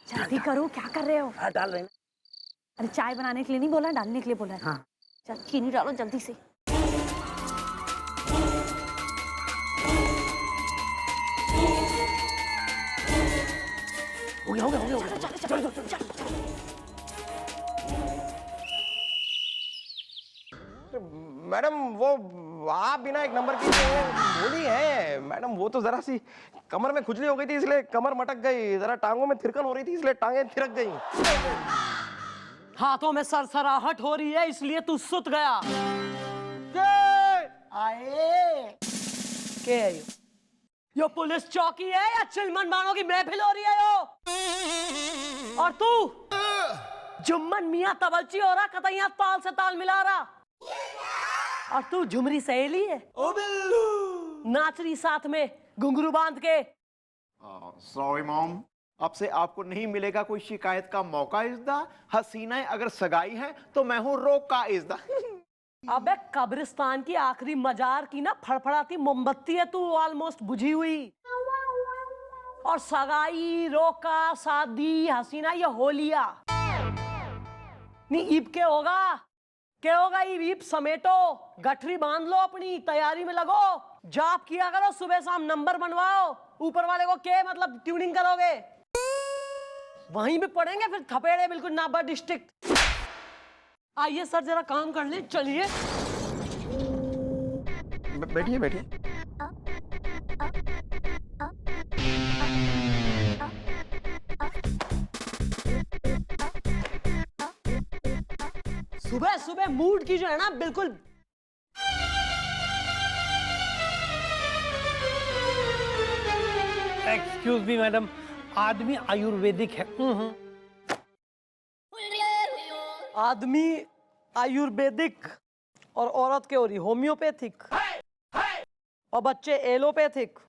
जल्दी करो, क्या कर रहे हो? हाँ डाल रहे हैं। अरे चाय बनाने के लिए नहीं बोला, डालने के लिए बोला है। हाँ चल चीनी डालो जल्दी से। हो गया हो गया हो गया हो गया। चलो चलो चलो चलो। मैडम वो आप बिना एक नंबर की बोली है मैडम, वो तो जरा सी कमर में खुजली हो गई थी इसलिए कमर मटक गई, जरा टांगों में थिरकन हो रही थी इसलिए टांगें थिरक गई। हाथों में सरसराहट हो रही है इसलिए तू सुत गया। आए क्या है यो पुलिस चौकी है या चिलमन मानो की महफिल हो रही है यो? और तू जुम्मन मियां तवलची हो रहा, कतैया ताल से ताल मिला रहा। और तू झुमरी सहेली है, ओ बिल्लू नाच रही साथ में घुंघरू बांध के। सॉरी मॉम, अब से आपको नहीं मिलेगा कोई शिकायत का मौका। इज़दा हसीना अगर सगाई है तो मैं हूँ रोका इज़दा। अबे कब्रिस्तान की आखिरी मजार की ना फड़फड़ाती मोमबत्ती है तू, ऑलमोस्ट बुझी हुई। और सगाई, रोका, शादी, हसीना, ये होलिया नहीं ईब के होगा। क्या होगा ईब? ईब समेटो, गठरी बांध लो, अपनी तैयारी में लगो, जाप किया करो, सुबह शाम नंबर बनवाओ। ऊपर वाले को क्या मतलब ट्यूनिंग करोगे? वहीं पे पढ़ेंगे फिर थपेड़े बिल्कुल नाबर डिस्ट्रिक्ट। आइए सर जरा काम कर ले, चलिए। बैठिए बैठिए। सुबह सुबह मूड की जो है ना बिल्कुल। एक्सक्यूज मी मैडम, आदमी आयुर्वेदिक है। आदमी आयुर्वेदिक और औरत के हो रही होम्योपैथिक और बच्चे एलोपैथिक।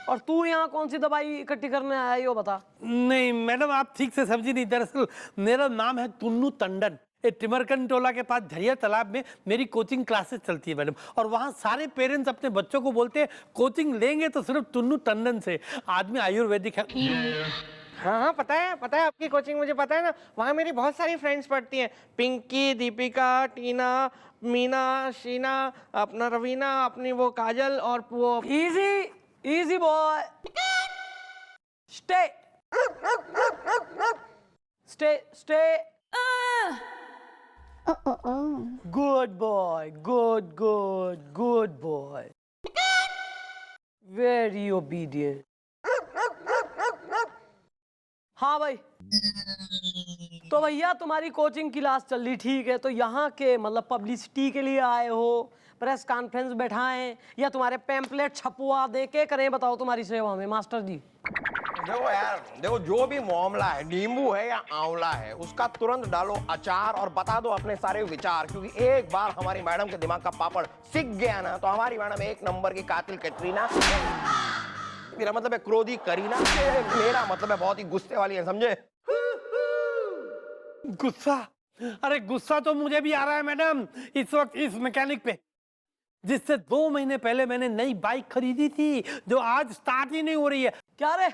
और तू यहाँ कौन सी दवाई इकट्ठी करने आया यो बता। नहीं मैडम आप ठीक से समझी नहीं, दरअसल मेरा नाम है टुन्नू टंडन। टिमरकन टोला के पास झरिया तालाब में मेरी कोचिंग क्लासेस चलती है मैडम, और वहाँ सारे पेरेंट्स अपने बच्चों को बोलते हैं कोचिंग लेंगे तो सिर्फ टुन्नू टंडन से। आदमी आयुर्वेदिक है। हाँ हाँ पता है आपकी कोचिंग, मुझे पता है ना। वहाँ मेरी बहुत सारी फ्रेंड्स पढ़ती हैं, पिंकी, दीपिका, टीना, मीना, शीना, अपना रवीना, अपनी वो काजल और वो। Easy boy, stay stay stay. Good boy, good good good boy, very obedient. हाँ भाई, तो भैया तुम्हारी कोचिंग क्लास चल रही, ठीक है। तो यहाँ के मतलब पब्लिसिटी के लिए आए हो, प्रेस कॉन्फ्रेंस बैठाएं या तुम्हारे पैम्पलेट छपवा दे के करें, बताओ तुम्हारी सेवा में मास्टर जी। देखो यार, देखो जो भी मामला है, नींबू है या आंवला है, उसका तुरंत डालो अचार और बता दो अपने सारे विचार। क्योंकि एक बार हमारी मैडम के दिमाग का पापड़ सिक गया ना तो हमारी मैडम एक नंबर की कातिल कैटरीना, मेरा मतलब है क्रोधी करीना, मेरा मतलब है बहुत ही गुस्से वाली है, समझे? गुस्सा? अरे गुस्सा तो मुझे भी आ रहा है मैडम इस वक्त इस मैकेनिक पे, जिससे 2 महीने पहले मैंने नई बाइक खरीदी थी जो आज स्टार्ट ही नहीं हो रही है। क्या रे,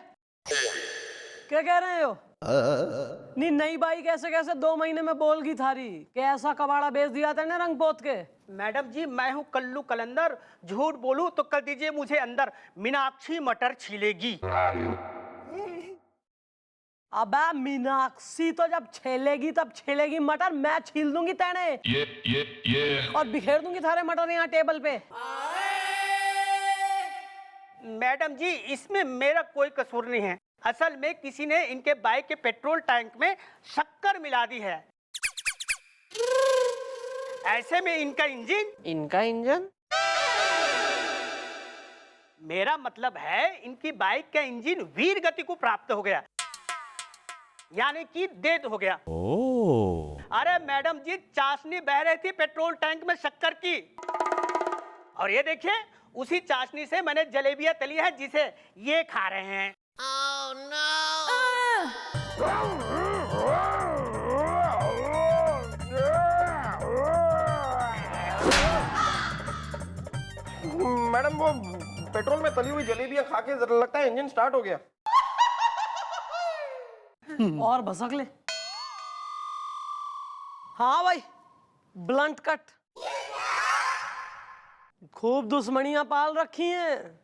क्या कह रहे हो? नहीं नई बाइक ऐसे कैसे 2 महीने में बोल गई थारी? क्या ऐसा कबाड़ा बेच दिया था ना रंग पोत के? मैडम जी मैं हूँ कल्लू कलंदर, झूठ बोलूं तो कर दीजिए मुझे अंदर, मीनाक्षी मटर छीलेगी। अबे मीनाक्षी तो जब छेलेगी तब छेलेगी मटर, मैं छील दूंगी तेने और बिखेर दूंगी थारे मटर यहाँ टेबल पे। मैडम जी इसमें मेरा कोई कसूर नहीं है, असल में किसी ने इनके बाइक के पेट्रोल टैंक में शक्कर मिला दी है। ऐसे में इनका इंजन मेरा मतलब है इनकी बाइक का इंजन वीर गति को प्राप्त हो गया, यानी कि डेड हो गया। अरे मैडम जी चाशनी बह रही थी पेट्रोल टैंक में शक्कर की, और ये देखिए उसी चाशनी से मैंने जलेबियां तली है जिसे ये खा रहे हैं। Oh, no! मैडम वो पेट्रोल में तली हुई जलेबियां खा के लगता है इंजन स्टार्ट हो गया। और भसक ले। हाँ भाई, ब्लंट कट। खूब दुश्मनियां पाल रखी हैं,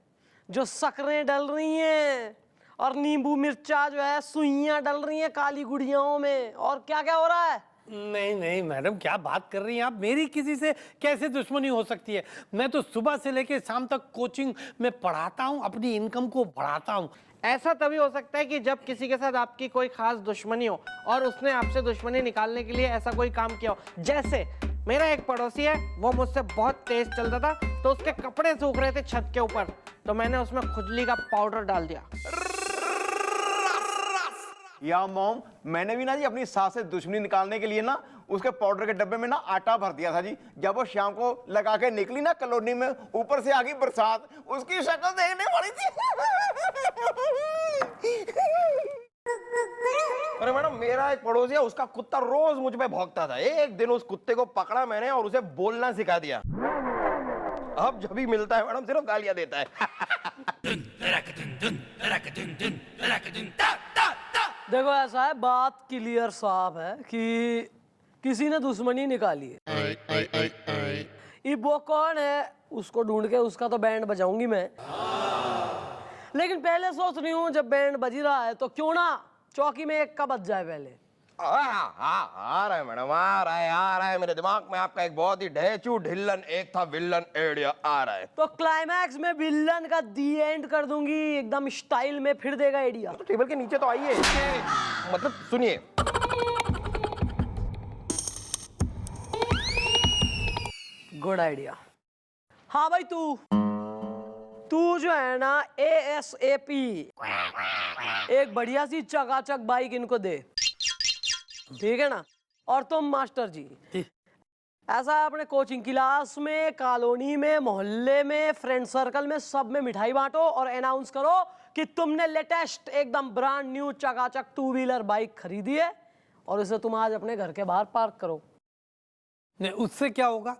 जो सकरें डल रही हैं और नींबू मिर्चा जो है सुइयां डल रही हैं काली गुड़ियाओं में। और क्या क्या हो रहा है? नहीं नहीं मैडम, क्या बात कर रही हैं आप? मेरी किसी से कैसे दुश्मनी हो सकती है? मैं तो सुबह से लेकर शाम तक कोचिंग में पढ़ाता हूँ, अपनी इनकम को बढ़ाता हूँ। ऐसा तभी हो सकता है कि जब किसी के साथ आपकी कोई खास दुश्मनी हो और उसने आपसे दुश्मनी निकालने के लिए ऐसा कोई काम किया हो। जैसे मेरा एक पड़ोसी है, वो मुझसे बहुत तेज चलता था, तो उसके कपड़े सूख रहे थे छत के ऊपर, तो मैंने उसमें खुजली का पाउडर डाल दिया। या मॉम, मैंने भी ना जी अपनी सास से दुश्मनी निकालने के लिए ना उसके पाउडर के डब्बे में ना आटा भर दिया था जी। जब वो शाम को लगा के निकली ना कॉलोनी में, ऊपर से आ गई बरसात, उसकी शक्ल देखने वाली थी। अरे मैडम, मेरा एक पड़ोसी है, उसका कुत्ता रोज मुझ पे भौंकता था। एक दिन उस कुत्ते को पकड़ा मैंने और उसे बोलना सिखा दिया। अब जब भी मिलता है मैडम सिर्फ गालियां देता है। देखो ऐसा है, बात क्लियर साफ है कि किसी ने दुश्मनी निकाली है। वो कौन है उसको ढूंढ के उसका तो बैंड बजाऊंगी मैं। लेकिन पहले सोच रही हूँ जब बैंड बज रहा है तो क्यों ना चौकी में एक का बज जाए पहले। आ रहा है मैडम, आ रहा है मेरे दिमाग में आपका एक बहुत ही ढेचू ढिल्लन एक था विलन आइडिया आ रहा है। तो क्लाइमैक्स में विलन का दी एंड कर दूंगी एकदम स्टाइल में, फिर देगा आइडिया। तो टेबल के नीचे तो आइए, मतलब सुनिए। Good idea. हाँ भाई, तू जो है ना ASAP एक बढ़िया सी चकाचक बाइक इनको दे, ठीक है ना? और तुम मास्टर जी ऐसा अपने कोचिंग क्लास में, कॉलोनी में, मोहल्ले में, फ्रेंड सर्कल में, सब में मिठाई बांटो और अनाउंस करो कि तुमने लेटेस्ट एकदम ब्रांड न्यू चकाचक 2 व्हीलर बाइक खरीदी है और इसे तुम आज अपने घर के बाहर पार्क करो। नहीं, उससे क्या होगा?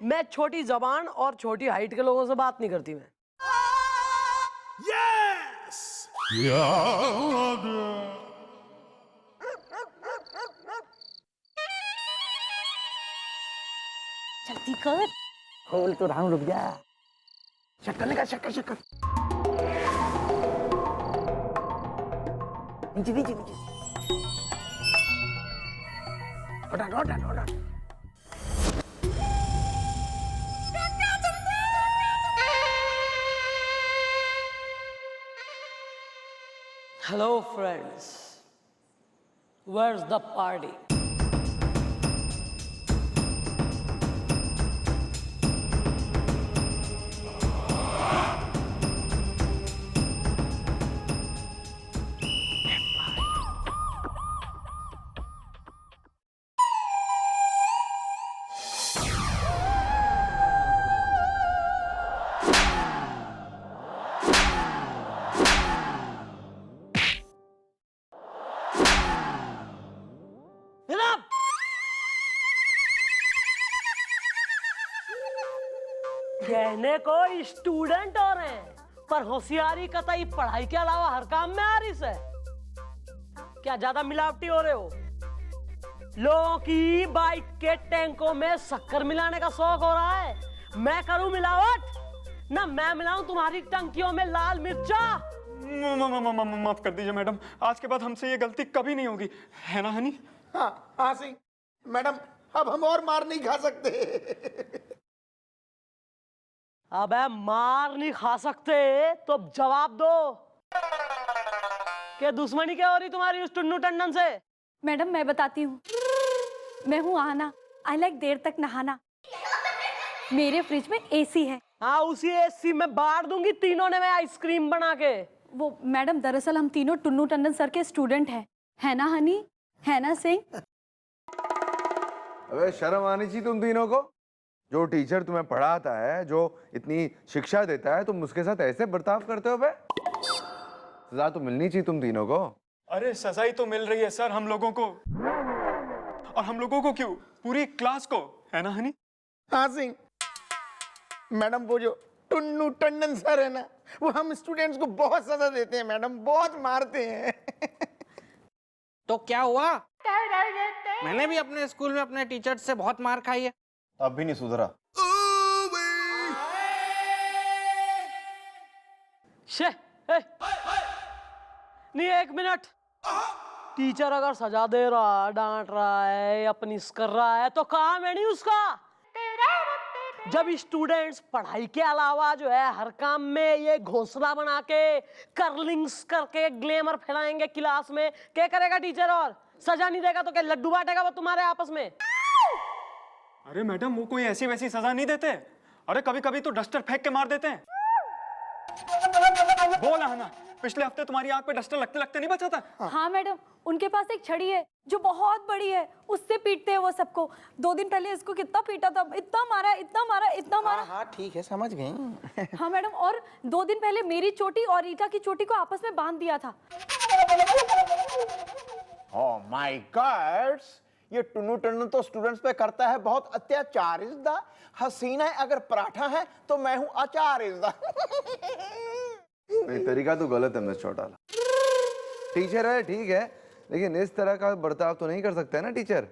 मैं छोटी जबान और छोटी हाइट के लोगों से बात नहीं करती मैं। जल्दी कर। खोल तो रहा हूं, रुक जा। शक्कर निकाल, शक्कर। नीचे नीचे नीचे। हटा। Hello friends, where's the party? जनाब, कहने को स्टूडेंट हो रहे हैं, पर होशियारी कतई पढ़ाई के अलावा हर काम में आ रही है। क्या ज्यादा मिलावटी हो रहे हो? लोगों की बाइक के टैंकों में शक्कर मिलाने का शौक हो रहा है। मैं करूं मिलावट ना? मैं मिलाऊं तुम्हारी टंकियों में लाल मिर्चा? माफ कर दीजिए मैडम, आज के बाद हमसे ये गलती कभी नहीं होगी, है ना हनी? हाँ सिंह मैडम, अब हम और मार नहीं खा सकते। अबे मार नहीं खा सकते तो अब जवाब दो कि दुश्मनी क्या हो रही तुम्हारी उस टुन्नू टंडन से? मैडम मैं बताती हूँ, मैं हूँ आना। आई लाइक देर तक नहाना। मेरे फ्रिज में AC है। हाँ, उसी AC में बांट दूंगी तीनों ने मैं आइसक्रीम बना के। वो मैडम दरअसल हम तीनों टुन्नू टंडन सर के स्टूडेंट हैं, है ना हनी, है ना सिंह? अबे शर्म आनी चाहिए तुम तीनों को। जो टीचर तुम्हें पढ़ाता है, जो इतनी शिक्षा देता है, तुम उसके साथ ऐसे बर्ताव करते हो बे? सजा तो मिलनी चाहिए तुम तीनों को। अरे सजाई तो मिल रही है सर हम लोगों को, और हम लोगों को क्यों, पूरी क्लास को, है ना हनी? हाँ सिंह मैडम, वो जो टुन्नू टंडन सर है ना, वो हम स्टूडेंट्स को बहुत सजा देते हैं मैडम, बहुत मारते हैं। तो क्या हुआ? मैंने भी अपने स्कूल में अपने टीचर से बहुत मार खाई है। अब भी नहीं सुधरा। शे, ए, नहीं, एक मिनट। टीचर अगर सजा दे रहा, डांट रहा है या पनिश कर रहा है तो काम है नहीं उसका। जब स्टूडेंट्स पढ़ाई के अलावा जो है हर काम में ये घोंसला बना के कर्लिंग्स करके ग्लैमर फैलाएंगे क्लास में, क्या करेगा टीचर? और सजा नहीं देगा तो क्या लड्डू बांटेगा वो तुम्हारे आपस में? अरे मैडम, वो कोई ऐसी वैसी सजा नहीं देते। अरे कभी कभी तो डस्टर फेंक के मार देते हैं। बोल ना, पिछले हफ्ते तुम्हारी आंख पे डस्टर लगते लगते नहीं बचा था? हाँ मैडम, उनके पास एक छड़ी है जो बहुत बड़ी है, उससे पीटते हैं वो सबको। 2 दिन पहले इसको कितना पीटा था, इतना मारा, इतना मारा, इतना मारा। हाँ ठीक है, समझ गई। हाँ मैडम, और 2 दिन पहले मेरी चोटी और रीटा की चोटी को आपस में बांध दिया था। ओह माय गॉड, ये टुन्नू टंडन तो स्टूडेंट्स पे करता है बहुत अत्याचार। इज़दा हसीना है अगर पराठा है तो मैं हूँ अचार। इज़दा ये तरीका तो गलत है मिस चौटाला। टीचर है ठीक है, लेकिन इस तरह का बर्ताव तो नहीं कर सकते ना टीचर।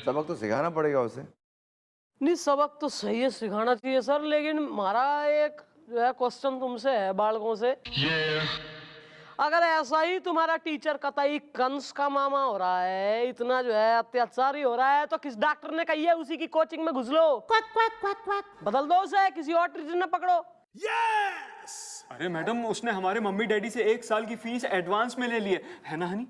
सबक तो सिखाना पड़ेगा उसे। नहीं, सबक तो सही है, सिखाना चाहिए सर, लेकिन हमारा एक जो है क्वेश्चन तुमसे है, बालकों से। अगर ऐसा ही तुम्हारा टीचर कतई कंस का मामा हो रहा है, इतना जो है अत्याचारी हो रहा है, तो किस डॉक्टर ने कही है उसी की कोचिंग में घुस लो? बदल दो उसे, किसी और टीचर ने पकड़ो। अरे मैडम, उसने हमारे मम्मी डैडी से 1 साल की फीस एडवांस में ले ली है ना हनी?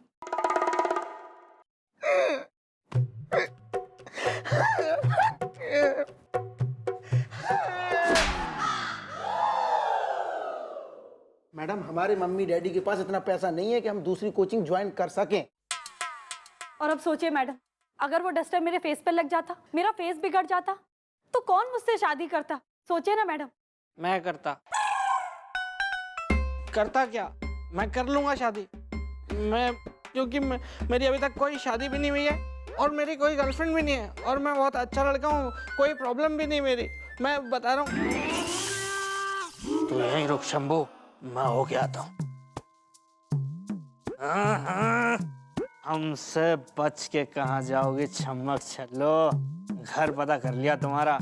मैडम, हमारे मम्मी डैडी के पास इतना पैसा नहीं है कि हम दूसरी कोचिंग ज्वाइन कर सकें। और अब सोचिए मैडम, अगर वो डस्टर मेरे फेस पे लग जाता, मेरा फेस बिगड़ जाता, तो कौन मुझसे शादी करता? सोचिए ना मैडम। मैं करता क्या? मैं कर लूंगा शादी। क्योंकि मेरी अभी तक कोई शादी भी नहीं हुई है और मेरी कोई गर्लफ्रेंड भी नहीं है, और मैं बहुत अच्छा लड़का हूँ, कोई प्रॉब्लम भी नहीं मेरी। मैं बता रहा हूँ। तो यहीं रुक शंभू, मैं हो के आता हूँ। हमसे बच के कहाँ जाओगे छमक छल्लो, घर पता कर लिया तुम्हारा।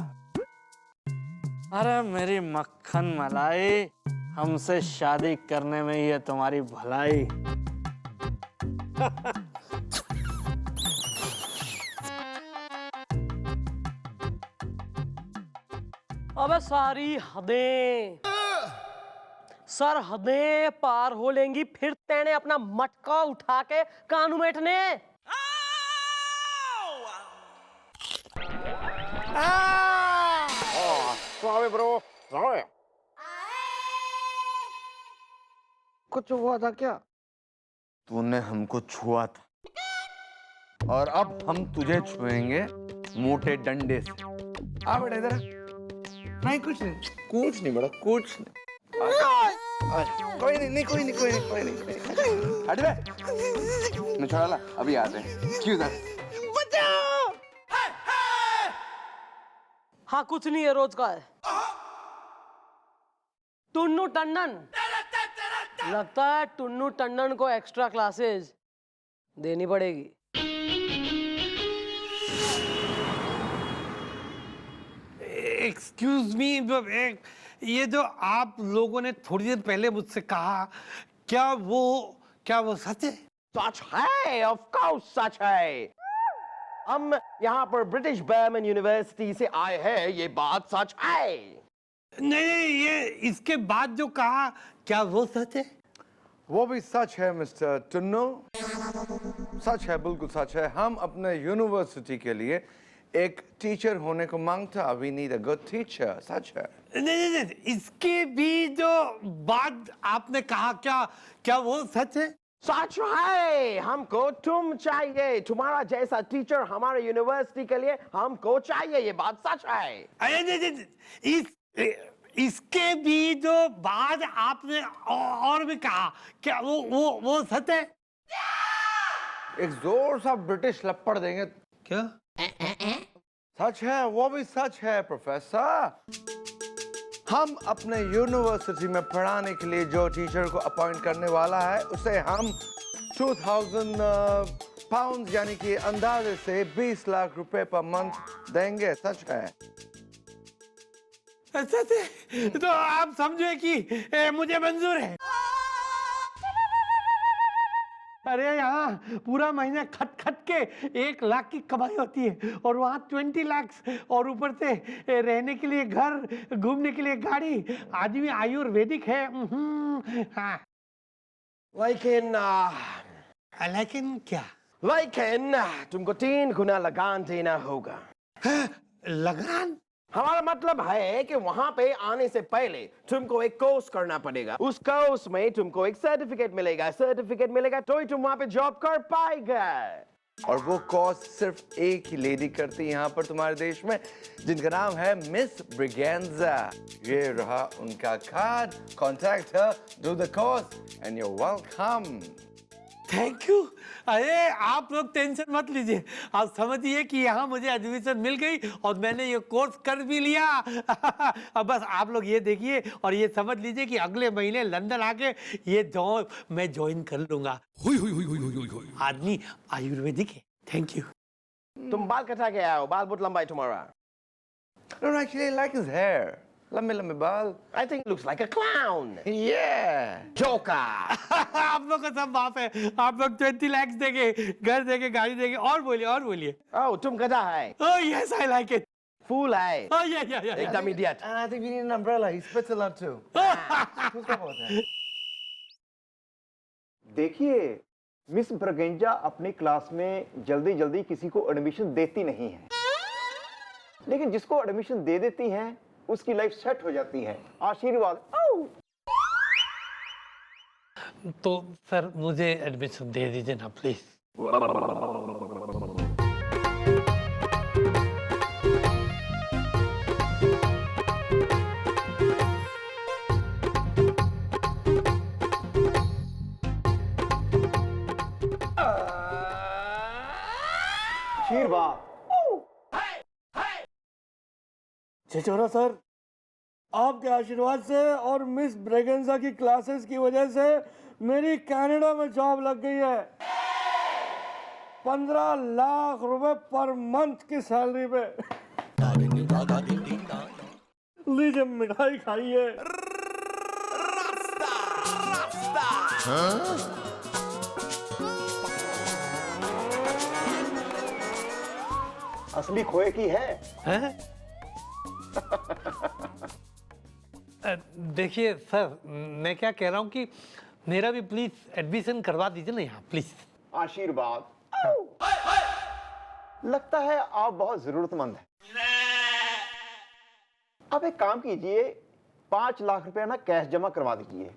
अरे मेरी मक्खन मलाई, हमसे शादी करने में ही है तुम्हारी भलाई। अबे सारी हदें सर, हदें पार हो लेंगी फिर तेने अपना मटका उठा के कानू बैठने। Sorry bro, sorry. कुछ हुआ था क्या? तूने हमको छुआ था और अब हम तुझे छुएंगे मोटे डंडे से। आ बेटा इधर। नहीं कुछ नहीं बड़ा, कुछ नहीं। कोई नहीं। हट बे। मैं छोड़ा ला, अभी आते हैं। क्यों था? हाँ, कुछ नहीं है, रोज का है। टुन्नू टंडन, लगता है टुन्नू टंडन को एक्स्ट्रा क्लासेस देनी पड़ेगी। एक्सक्यूज मी, ये जो आप लोगों ने थोड़ी देर पहले मुझसे कहा, क्या वो सच है? सच है, ऑफ कोर्स सच है। हम यहाँ पर ब्रिटिश बर्मन यूनिवर्सिटी से आए हैं, ये बात सच है। नहीं, ये इसके बाद जो कहा, क्या वो सच है? वो भी सच है मिस्टर टुन्नू, सच है, बिल्कुल सच है। हम अपने यूनिवर्सिटी के लिए एक टीचर होने को मांगता। We need a good teacher. सच है। नहीं, इसके भी जो बात आपने कहा, क्या वो सच है? सच है, हमको तुम चाहिए, तुम्हारा जैसा टीचर हमारे यूनिवर्सिटी के लिए हमको चाहिए, ये बात सच है। अरे नहीं, इसके भी जो बात आपने और भी कहा, क्या वो सच है? एक जोर सा ब्रिटिश लपड़ देंगे। क्या? सच है, वो भी सच है प्रोफेसर। हम अपने यूनिवर्सिटी में पढ़ाने के लिए जो टीचर को अपॉइंट करने वाला है उसे हम 2000 पाउंड यानी कि अंदाजे से 20 लाख रुपए पर मंथ देंगे। सच है? अच्छा तो आप समझे कि मुझे मंजूर है। अरे यहाँ पूरा महीने खट खट के 1 लाख की कमाई होती है और वहाँ 20 लाख और ऊपर से रहने के लिए घर, घूमने के लिए गाड़ी। आदमी आयुर्वेदिक है। हाँ। लेकिन क्या? लेकिन तुमको 3 गुना लगान देना होगा। लगान? हमारा मतलब है कि वहां पे आने से पहले तुमको एक कोर्स करना पड़ेगा। उस कोर्स में तुमको एक सर्टिफिकेट मिलेगा। सर्टिफिकेट मिलेगा तो ही तुम वहां पे जॉब कर पाएगा। और वो कोर्स सिर्फ एक ही लेडी करती है यहाँ पर तुम्हारे देश में, जिनका नाम है मिस ब्रिगेंजा। ये रहा उनका card. Contact her, do the course and you welcome. Thank you. अरे आप लोग टेंशन मत लीजिए, आप समझिए कि यहाँ मुझे एडमिशन मिल गई और मैंने ये कोर्स कर भी लिया। अब बस आप लोग ये देखिए और ये समझ लीजिए कि अगले महीने लंदन आके ये जॉब मैं ज्वाइन कर लूंगा। आदमी आयुर्वेदिक है। Thank you. तुम बाल कटा के आओ, बाल बहुत लंबा है तुम्हारा। No, actually, I like his hair. लंबे बाल। I think it looks like a clown. Yeah. Joker. आप लोग का सब माफ है। आप लोग 20 लाख देंगे, घर देंगे, गाड़ी देंगे। और बोलिए। Oh, तुम गधा है। Oh yes, I like it. Fool है। Oh yeah. एकदम idiot. And I think we need an umbrella. He spits a lot too. उसका बहुत है। देखिए, मिस ब्रगेंजा अपनी क्लास में जल्दी जल्दी किसी को एडमिशन देती नहीं है, लेकिन जिसको एडमिशन दे देती हैं उसकी लाइफ सेट हो जाती है। आशीर्वाद। तो सर मुझे एडमिशन दे दीजिए ना प्लीज। आशीर्वाद। छिछोरा सर, आपके आशीर्वाद से और मिस ब्रेगेंजा की क्लासेस की वजह से मेरी कनाडा में जॉब लग गई है। 15 लाख रुपए पर मंथ की सैलरी पे। लीजिए मिठाई खाइए। असली खोए की है। देखिए सर, मैं क्या कह रहा हूँ कि मेरा भी प्लीज एडमिशन करवा दीजिए ना यहाँ प्लीज। आशीर्वाद। लगता है आप बहुत जरूरतमंद हैं। आप एक काम कीजिए, 5 लाख रुपए ना कैश जमा करवा दीजिए।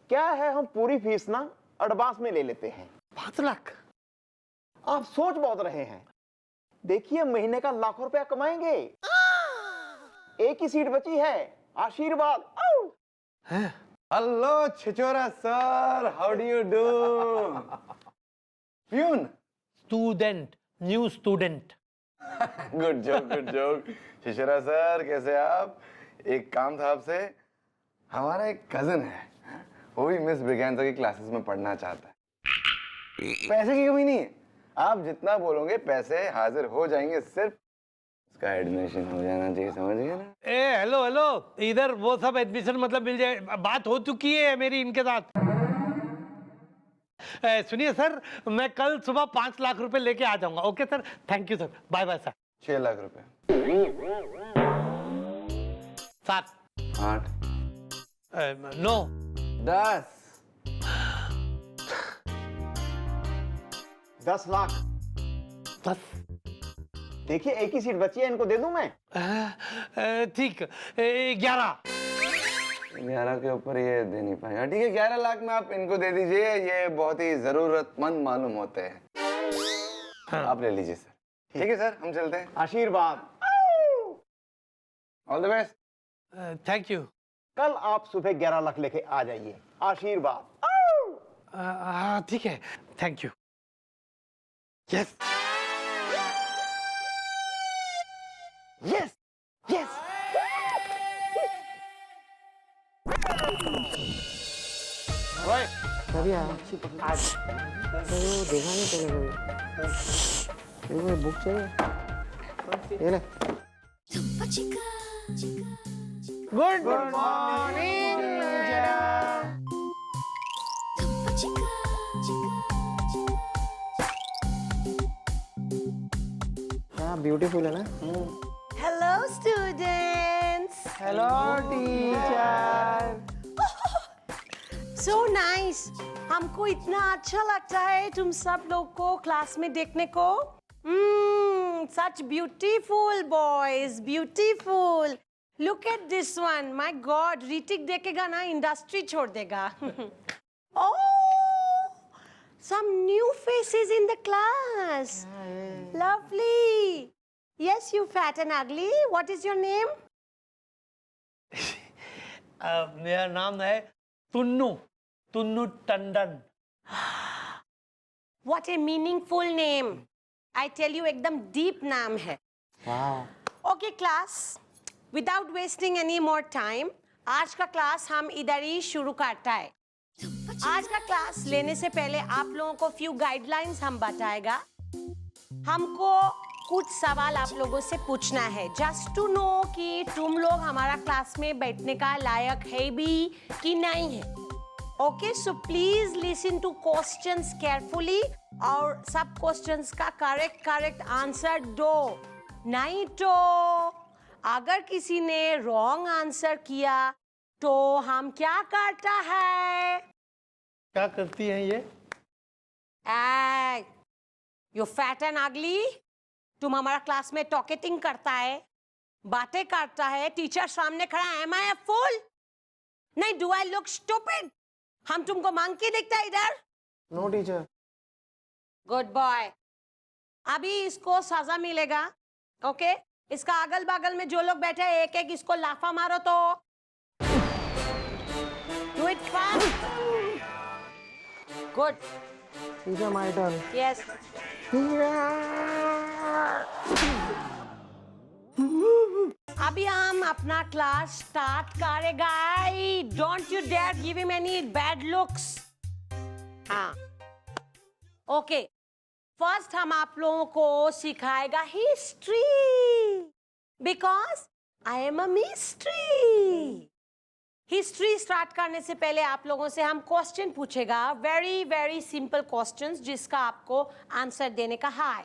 क्या है, हम पूरी फीस ना एडवांस में ले लेते हैं। 5 लाख? आप सोच बहुत रहे हैं। देखिए, महीने का लाखों रुपया कमाएंगे। एक ही सीट बची है। आशीर्वाद। हेलो छिछोरा sir, how do you do? Peon? Student, new student. Good joke. छिछोरा सर, कैसे आप? एक काम था आपसे। हमारा एक कजन है, वो भी मिस ब्रिगेंजा की क्लासेस में पढ़ना चाहता है। पैसे की कमी नहीं है, आप जितना बोलोगे पैसे हाजिर हो जाएंगे, सिर्फ उसका एडमिशन हो जाना चाहिए। समझ गए ना? हेलो, इधर वो सब एडमिशन मतलब मिल जाए, बात हो चुकी है मेरी इनके साथ। सुनिए सर, मैं कल सुबह 5 लाख रुपए लेके आ जाऊंगा। Okay sir, thank you sir, bye bye sir. 6 lakh रुपए। 7 8 9 10 10 लाख। 10। देखिए, एक ही सीट बची है, इनको दे दूं मैं? ठीक, 11 के ऊपर ये दे नहीं पाएगा। ठीक है, 11 लाख में आप इनको दे दीजिए, ये बहुत ही जरूरतमंद मालूम होते हैं। आप ले लीजिए सर। ठीक है सर, हम चलते हैं। आशीर्वाद। All the best. Thank you. कल आप सुबह 11 लाख लेके आ जाइए। आशीर्वाद। ठीक है, थैंक यू। Yes yes. कभी आया आज देखा नहीं चले कभी बुक चाहिए ये ले गुड मॉर्निंग क्या ब्यूटीफुल है ना hello students. Hello teacher so nice. हमको इतना अच्छा लगता है तुम सब लोग को क्लास में देखने को। Such beautiful boys, beautiful. Look at this one, my god, Hrithik देखेगा ना इंडस्ट्री छोड़ देगा। Oh, some new faces in the class. Lovely. Yes, you fat and ugly, what is your name? मेरा नाम है तुन्नू Tandon. What a meaningful name. I tell you, एकदम deep नाम है। वाह Okay, class. Without wasting any more time, आज का class हम इधर ही शुरू करता है। आज का क्लास लेने से पहले आप लोगों को few guidelines हम बताएगा। हमको कुछ सवाल आप लोगों से पूछना है, just to know कि तुम लोग हमारा क्लास में बैठने का लायक है भी कि नहीं है। Okay, so please listen to questions carefully और सब questions का करेक्ट आंसर दो। नहीं तो अगर किसी ने रॉन्ग आंसर किया तो हम क्या करता है? क्या करती हैं ये? यू फैट एंड अगली, तुम हमारा क्लास में टॉकेटिंग करता है, बातें करता है, टीचर सामने खड़ा है। Am I a fool? नहीं, do I look stupid? हम तुमको मंकी दिखता है इधर? No teacher good boy. अभी इसको सजा मिलेगा। ओके, इसका अगल बगल में जो लोग बैठे हैं एक एक इसको लाफा मारो तो। Do it fast. Good. Teacher my turn yes. अभी हम अपना क्लास स्टार्ट करेगा। Don't you dare give him any bad looks. हाँ, ओके। फर्स्ट हम आप लोगों को सिखाएगा history, because I am a mystery. History start करने से पहले आप लोगों से हम क्वेश्चन पूछेगा, वेरी वेरी सिंपल क्वेश्चंस जिसका आपको आंसर देने का है।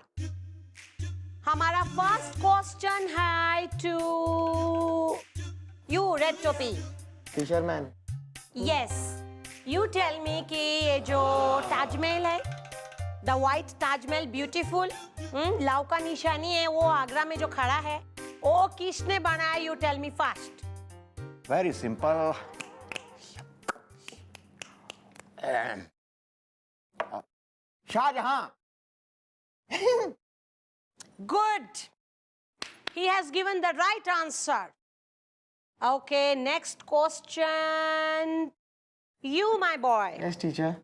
हमारा फर्स्ट क्वेश्चन है टू यू रेड टोपी। Teacher man yes, you tell me कि ये जो ताजमहल है, the white Taj Mahal beautiful, love का निशानी है, वो आगरा में जो खड़ा है, वो किसने बनाया? You tell me fast. Very simple. Shahjahan. Good. He has given the right answer. Okay, next question. You, my boy. Yes teacher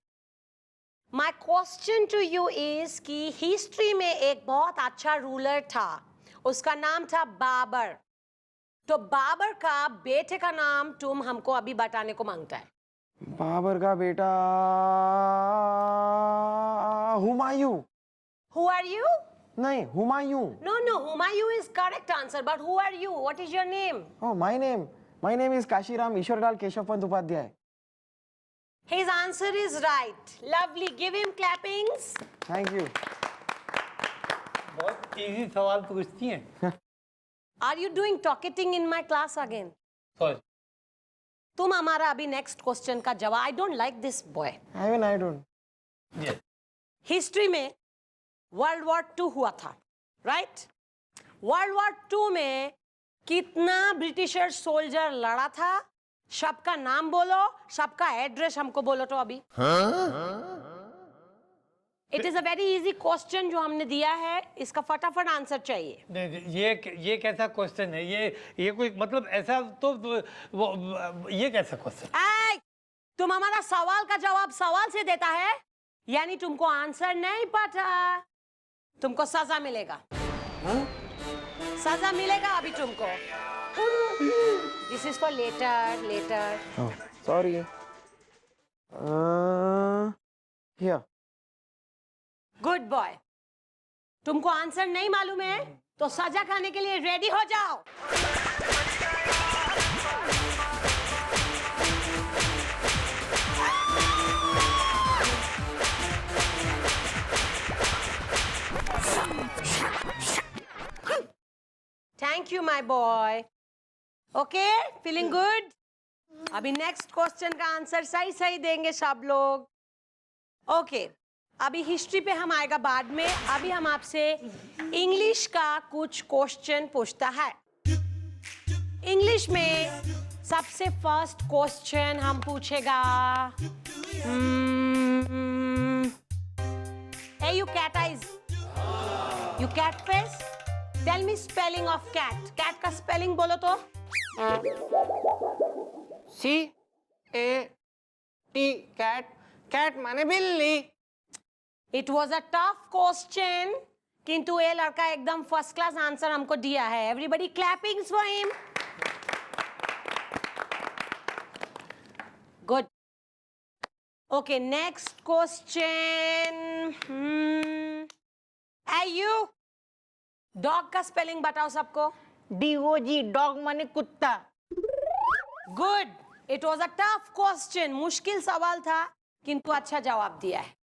My question to you is कि हिस्ट्री में एक बहुत अच्छा रूलर था, उसका नाम था बाबर। तो बाबर का बेटे का नाम तुम हमको अभी बताने को मांगता है। बाबर का बेटा हुमायूं। Who are you? नहीं Humayun. No, Humayun is correct answer, but who are you? What is your name? Oh, my name is Kashiram Ishwarlal Keshav Pant Upadhyay. His answer is right. Lovely. Give him clappings. Thank you. बहुत इजी सवाल पूछती हैं। Are you doing talkating in my class again? Sorry. तुम हमारा अभी next question का जवाब। I don't like this boy. Even I don't. Yes. History में वर्ल्ड वॉर 2 हुआ था, राइट? वर्ल्ड वॉर 2 में कितना ब्रिटिशर सोल्जर लड़ा था? सबका नाम बोलो, सबका एड्रेस हमको बोलो तो अभी। It is a very easy question जो हमने दिया है, इसका फटाफट आंसर चाहिए। ये कैसा क्वेश्चन है? ये कोई मतलब ऐसा तो ये कैसा क्वेश्चन? तुम हमारा सवाल का जवाब सवाल से देता है, यानी तुमको आंसर नहीं पता, तुमको सजा मिलेगा। सजा मिलेगा अभी तुमको। This is for leather. Sorry. Here good boy. तुमको आंसर नहीं मालूम है तो सजा खाने के लिए रेडी हो जाओ। Thank you my boy. Okay, feeling good? अभी नेक्स्ट क्वेश्चन का आंसर सही सही देंगे सब लोग। ओके, अभी हिस्ट्री पे हम आएगा बाद में। अभी हम आपसे इंग्लिश का कुछ क्वेश्चन पूछता है। इंग्लिश में सबसे फर्स्ट क्वेश्चन हम पूछेगा, hey you cat eyes, you cat face, tell me spelling of cat. cat का spelling बोलो तो। CAT, cat. कैट माने बिल्ली। It was a tough question, किंतु ये लड़का एकदम फर्स्ट क्लास आंसर हमको दिया है। Everybody clapping for him. Good. Okay, next question. Hey you, dog का spelling बताओ सबको। DOG, डॉग माने कुत्ता। Good. It was a tough question. मुश्किल सवाल था, किंतु अच्छा जवाब दिया है।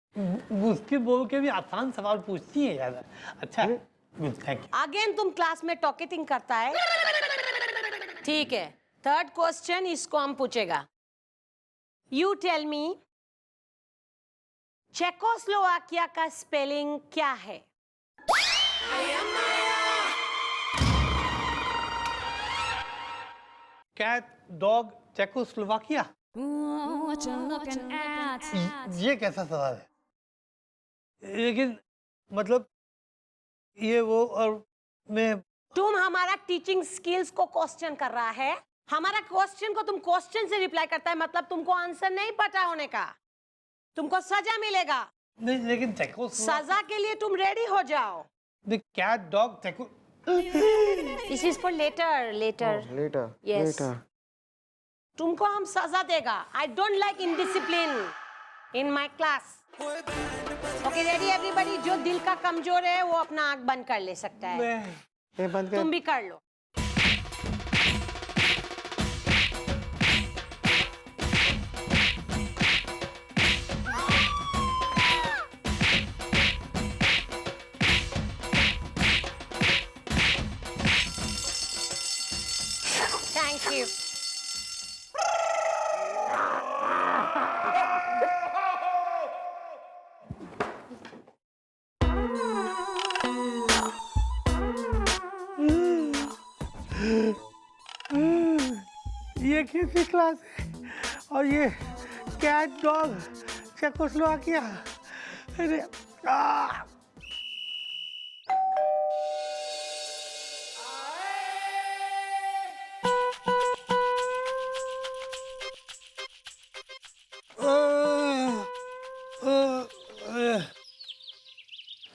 उसके बोल के भी आसान सवाल पूछती है यार। अच्छा, गुड, थैंक यू। अगेन तुम क्लास में टॉकेटिंग करता है। ठीक है, थर्ड क्वेश्चन इसको हम पूछेगा। यू टेल मी, चेकोस्लोवाकिया का स्पेलिंग क्या है? Cat, dog, Czechoslovakia. ये कैसा सवाल है? लेकिन मतलब ये वो, और मैं तुम हमारा टीचिंग स्किल्स को क्वेश्चन कर रहा है। हमारा क्वेश्चन को तुम क्वेश्चन से रिप्लाई करता है, मतलब तुमको आंसर नहीं पता होने का। तुमको सजा मिलेगा। नहीं, लेकिन सजा के लिए तुम रेडी हो जाओ। कैट, डॉग, चेको। This is for letter. Leather yes, तुमको हम सजा देगा। I don't like indiscipline in my class. Okay, ready everybody? जो दिल का कमजोर है वो अपना आंख बंद कर ले सकता है। ये बंद कर। तुम भी कर लो। Thank you. ये किसी क्लास है और ये कैट, डॉग, चेकोस्लोवाकिया। अरे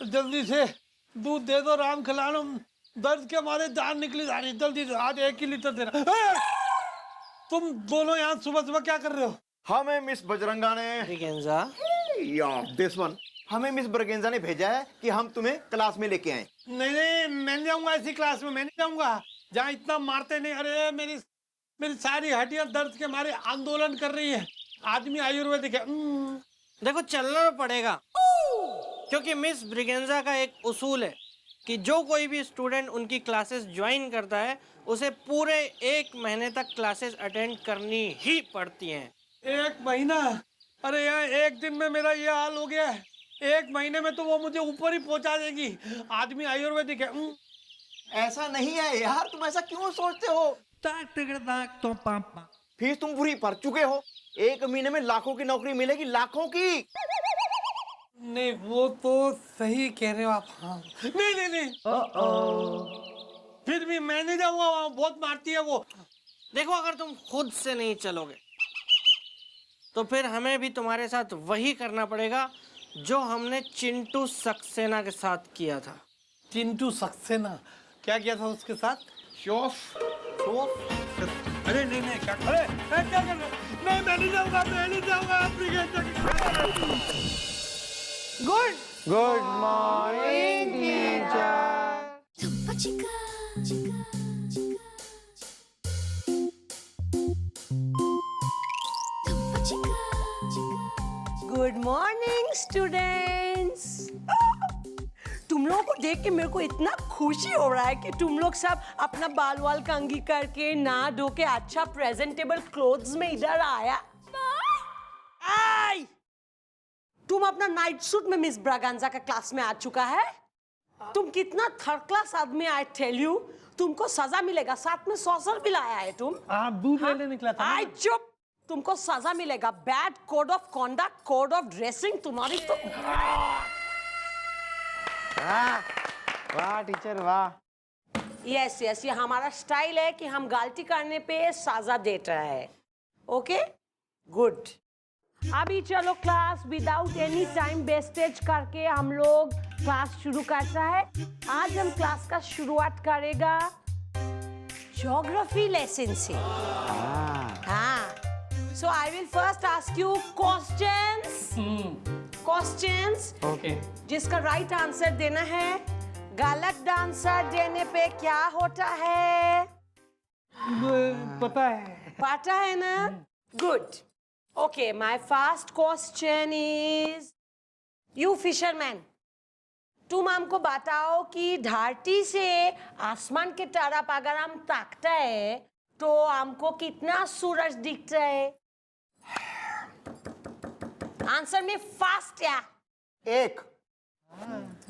जल्दी से दूध दे दो, राम खिला लो, दर्द के मारे जान निकली जा रही। जल्दी से आज 1 ही लीटर देना। तुम दोनों यहाँ सुबह सुबह क्या कर रहे हो? हमें मिस बजरंगा ने दिस वन हमें मिस बरगेंजा ने भेजा है कि हम तुम्हें क्लास में लेके आए। नहीं नहीं, मैं नहीं जाऊंगा ऐसी क्लास में। मैं नहीं जाऊंगा जहाँ इतना मारते नहीं। अरे मेरी सारी हड्डियां दर्द के मारे आंदोलन कर रही है। आदमी आयुर्वेदिक है। देखो, चलना पड़ेगा, क्योंकि मिस ब्रिगेंजा का एक उसूल है कि जो कोई भी स्टूडेंट उनकी क्लासेस ज्वाइन करता है उसे पूरे 1 महीने तक क्लासेस अटेंड करनी ही पड़ती हैं। 1 महीना? अरे यार, 1 दिन में मेरा ये हाल हो गया है। 1 महीने में तो वो मुझे ऊपर ही पहुंचा देगी। आदमी आयुर्वेदिक है। ऐसा नहीं है यार, तुम ऐसा क्यों सोचते हो? फीस तुम पूरी भर चुके हो। 1 महीने में लाखों की नौकरी मिलेगी, लाखों की। नहीं, वो तो सही कह रहे हो आप। हाँ। नहीं नहीं नहीं, फिर भी मैं नहीं जाऊंगा वहाँ, बहुत मारती है वो। देखो, अगर तुम खुद से नहीं चलोगे तो फिर हमें भी तुम्हारे साथ वही करना पड़ेगा जो हमने चिंटू सक्सेना के साथ किया था। चिंटू सक्सेना? क्या किया था उसके साथ? Show off. अरे नहीं नहीं, क्या कर रहे हो? नहीं मैं नहीं जाऊंगा ब्रिगेंजा की good morning teacher. Good morning students. तुम लोगों को देख के मेरे को इतना खुशी हो रहा है कि तुम लोग सब अपना बाल वाल कंघी करके नहा धो के अच्छा प्रेजेंटेबल क्लोथ्स में इधर आया। आई! तुम अपना नाइट सूट में मिस ब्रागांजा का क्लास में आ चुका है। तुम कितना थर्ड क्लास आदमी, आई टेल यू। तुमको सजा मिलेगा, साथ में सॉसर भी लाया है तुम। आप दूध लेने निकला था। आई चुप, तुमको सजा मिलेगा। Bad code of conduct, code of dressing तुम्हारी तो। वाह टीचर वाह। यस यस, ये हमारा स्टाइल है कि हम गलती करने पे सजा देता है। Okay good. अभी चलो class without any time wastage करके हम लोग क्लास शुरू करता है। आज हम क्लास का शुरुआत करेगा ज्योग्राफी लेसन से। हाँ, so I will first ask you questions. Okay. जिसका राइट आंसर देना है। गलत आंसर देने पे क्या होता है पता है। पता है ना? Good. Okay, my first question is, you fisherman, तुम हमको बताओ कि धरती से आसमान की तरफ अगर हम ताकते हैं तो हमको कितना सूरज दिखता है? आंसर में फास्ट या एक।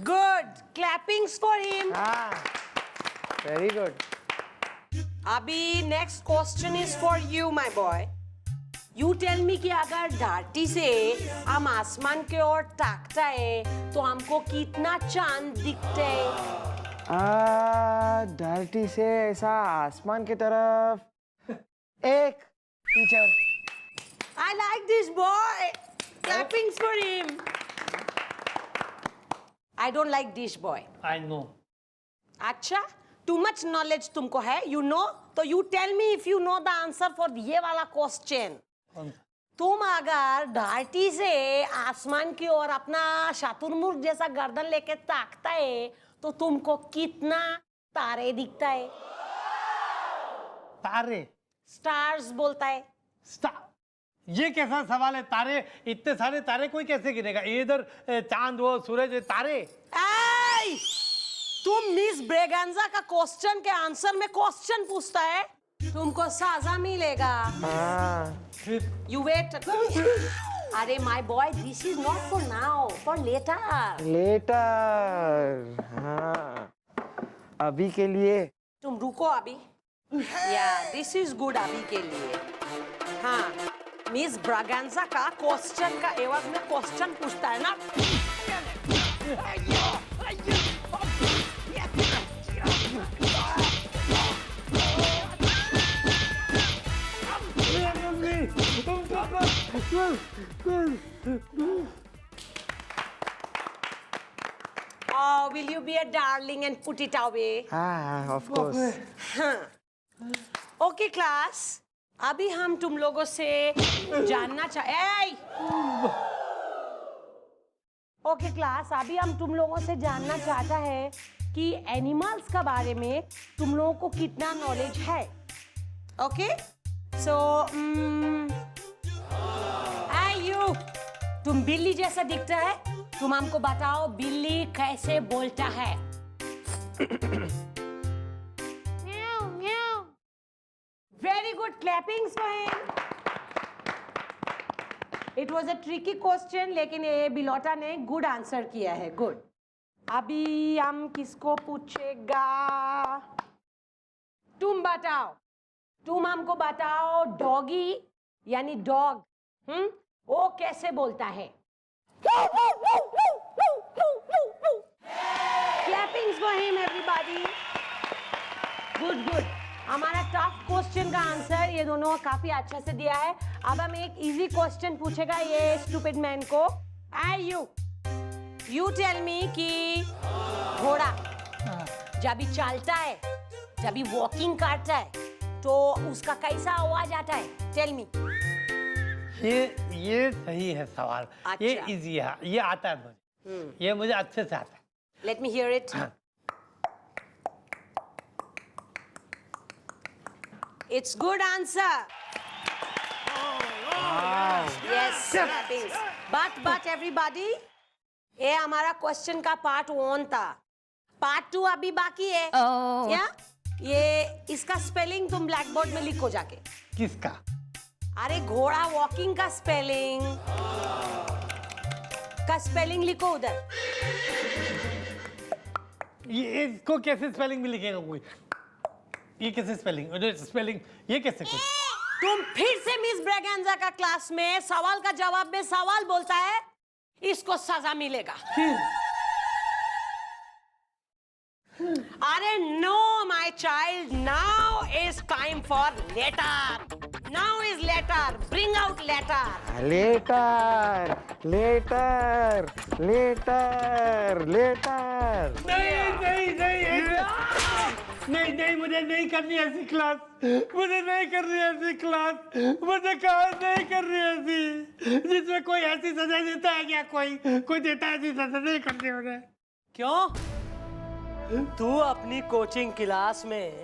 Good, clappings for him. Very good. अभी next question is for you my boy. You tell me कि अगर धरती से हम आसमान की ओर ताकता है तो हमको कितना चांद दिखता है? धरती से ऐसा आसमान की तरफ एक। Teacher, I like this boy. Clappings for him. I don't like this boy. I know. अच्छा, too much knowledge तुमको है, you know? तो you tell me if you know the answer for ये वाला question. तुम अगर धरती से आसमान की ओर अपना शातुरमुर्ग जैसा गर्दन लेके ताकता है तो तुमको कितना तारे दिखता है? तारे। स्टार्स बोलता है। ये कैसा सवाल है? तारे, इतने सारे तारे कोई कैसे गिनेगा? इधर चांद, वो सूरज, तारे। ऐ! तुम मिस ब्रेगेंजा का क्वेश्चन के आंसर में क्वेश्चन पूछता है, तुमको सजा मिलेगा। You wait. अरे my boy, this is not for now, for letter. Later. हाँ, अभी के लिए। तुम रुको अभी। या दिस इज गुड अभी के लिए। हाँ, मिस ब्रागांजा का क्वेश्चन का एवज में क्वेश्चन पूछता है ना। Oh, will you be a darling and put it away? हाँ, of course. ओके क्लास, अभी हम तुम लोगों से जानना ओके क्लास, अभी हम तुम लोगों से जानना चाहता है कि एनिमल्स का बारे में तुम लोगों को कितना नॉलेज है। ओके, सो यू, तुम बिल्ली जैसा दिखता है, तुम हमको बताओ बिल्ली कैसे बोलता है? Very good, clappings for him. It was a tricky question, लेकिन ये बिलोटा ने good answer किया है, good. अभी हम किसको पूछेगा? तुम बताओ, तुम हमको बताओ डॉगी यानी डॉग, वो कैसे बोलता है? Clappings for him, everybody. Good, good. हमारा टफ क्वेश्चन का आंसर ये दोनों काफी अच्छे से दिया है। अब हम एक इजी क्वेश्चन पूछेगा ये स्टूपिड मैन को। यू टेल मी कि घोड़ा जब भी चलता है, जब भी वॉकिंग करता है, तो उसका कैसा आवाज आता है? Tell me. ये सही है सवाल। ये अच्छा। इजी है, ये आता है मुझे, ये मुझे अच्छे से आता है। Let me here it. It's good answer. Yes but everybody, ये हमारा क्वेश्चन का पार्ट 1 था। पार्ट 2 अभी बाकी है। क्या ये इसका स्पेलिंग तुम ब्लैक बोर्ड में लिखो जाके। किसका? अरे घोड़ा वॉकिंग का स्पेलिंग लिखो उधर। ये इसको कैसे स्पेलिंग में लिखेगा कोई? ये कैसे स्पेलिंग ये कैसे कुछ? तुम फिर से मिस ब्रेगेंजा का क्लास में सवाल का जवाब में सवाल बोलता है, इसको सजा मिलेगा। अरे no my child, now is time for leather. Now is leather, bring out leather. Leather leather leather leather. नहीं, मुझे नहीं करनी ऐसी क्लास, मुझे नहीं करनी ऐसी क्लास, मुझे कहा नहीं करनी ऐसी जिसमें कोई ऐसी सजा देता है क्या? कोई देता है ऐसी सजा? नहीं करनी मुझे। क्यों? तू अपनी कोचिंग क्लास में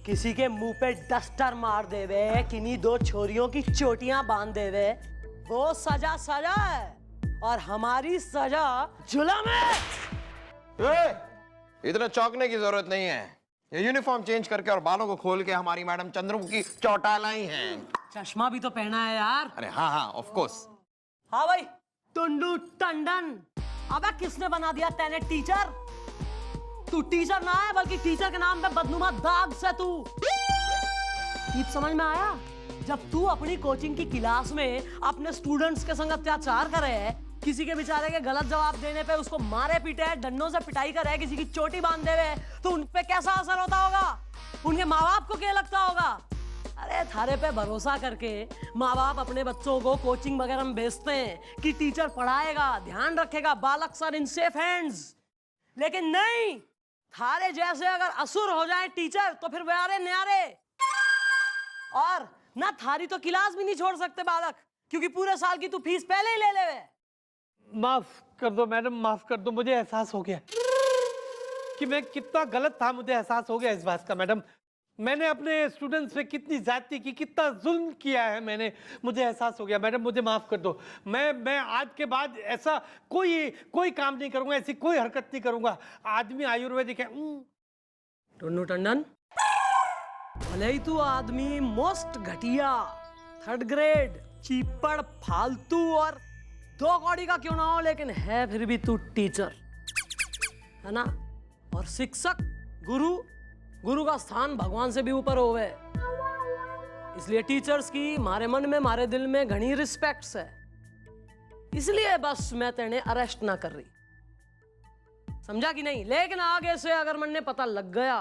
किसी के मुंह पे डस्टर मार देवे, किन्हीं 2 छोरियों की चोटियां बांध देवे, वो सजा है। और हमारी सजा जुल्म है। इतना चौंकने की जरूरत नहीं है। ये यूनिफॉर्म चेंज करके और बालों को खोल के हमारी मैडम चंद्रमुखी चौटालाई हैं। चश्मा भी तो पहना है यार। अरे हाँ, ऑफ कोर्स। हाँ भाई, टुंडू टंडन। अबे किसने बना दिया तेने टीचर? तू टीचर ना है, बल्कि टीचर के नाम पे बदनुमा दाग से तू। ये समझ में आया? जब तू अपनी कोचिंग की क्लास में अपने स्टूडेंट्स के संग अत्याचार करे, किसी के बेचारे के गलत जवाब देने पे उसको मारे पीटे, डंडों से पिटाई करे, किसी की चोटी बांध देवे, तो उन पे कैसा असर होता होगा? उनके माँ बाप को क्या लगता होगा? अरे थारे पे भरोसा करके माँ बाप अपने बच्चों को कोचिंग वगैरह में भेजते हैं कि टीचर पढ़ाएगा, ध्यान रखेगा, बालक सर इन सेफ हैंड्स। लेकिन नहीं, थारे जैसे अगर असुर हो जाए टीचर तो फिर व्यारे न्यारे। और ना थारी तो क्लास भी नहीं छोड़ सकते बालक, क्योंकि पूरे साल की तू फीस पहले ही ले लेवे। माफ कर दो मैडम, माफ कर दो। मुझे एहसास हो गया कि मैं कितना गलत था। मुझे एहसास हो गया इस बात का मैडम। मैंने अपने स्टूडेंट्स पे कितनी ज्यादती की, कितना जुल्म किया है मैंने। मुझे एहसास हो गया मैडम, मुझे माफ कर दो। मैं आज के बाद ऐसा कोई काम नहीं करूंगा, ऐसी कोई हरकत नहीं करूंगा। आदमी आयुर्वेदिक है। टुन्नू टंडन, भले ही तू आदमी मोस्ट घटिया, 3rd ग्रेड, चीपड़, फालतू और 2 कौड़ी का क्यों ना हो, लेकिन है फिर भी तू टीचर है ना। और शिक्षक, गुरु का स्थान भगवान से भी ऊपर होवे। इसलिए टीचर्स की मारे मन में, मारे दिल में घनी रिस्पेक्ट्स है। इसलिए बस मैं तेने अरेस्ट ना कर रही, समझा कि नहीं? लेकिन आगे से अगर मन ने पता लग गया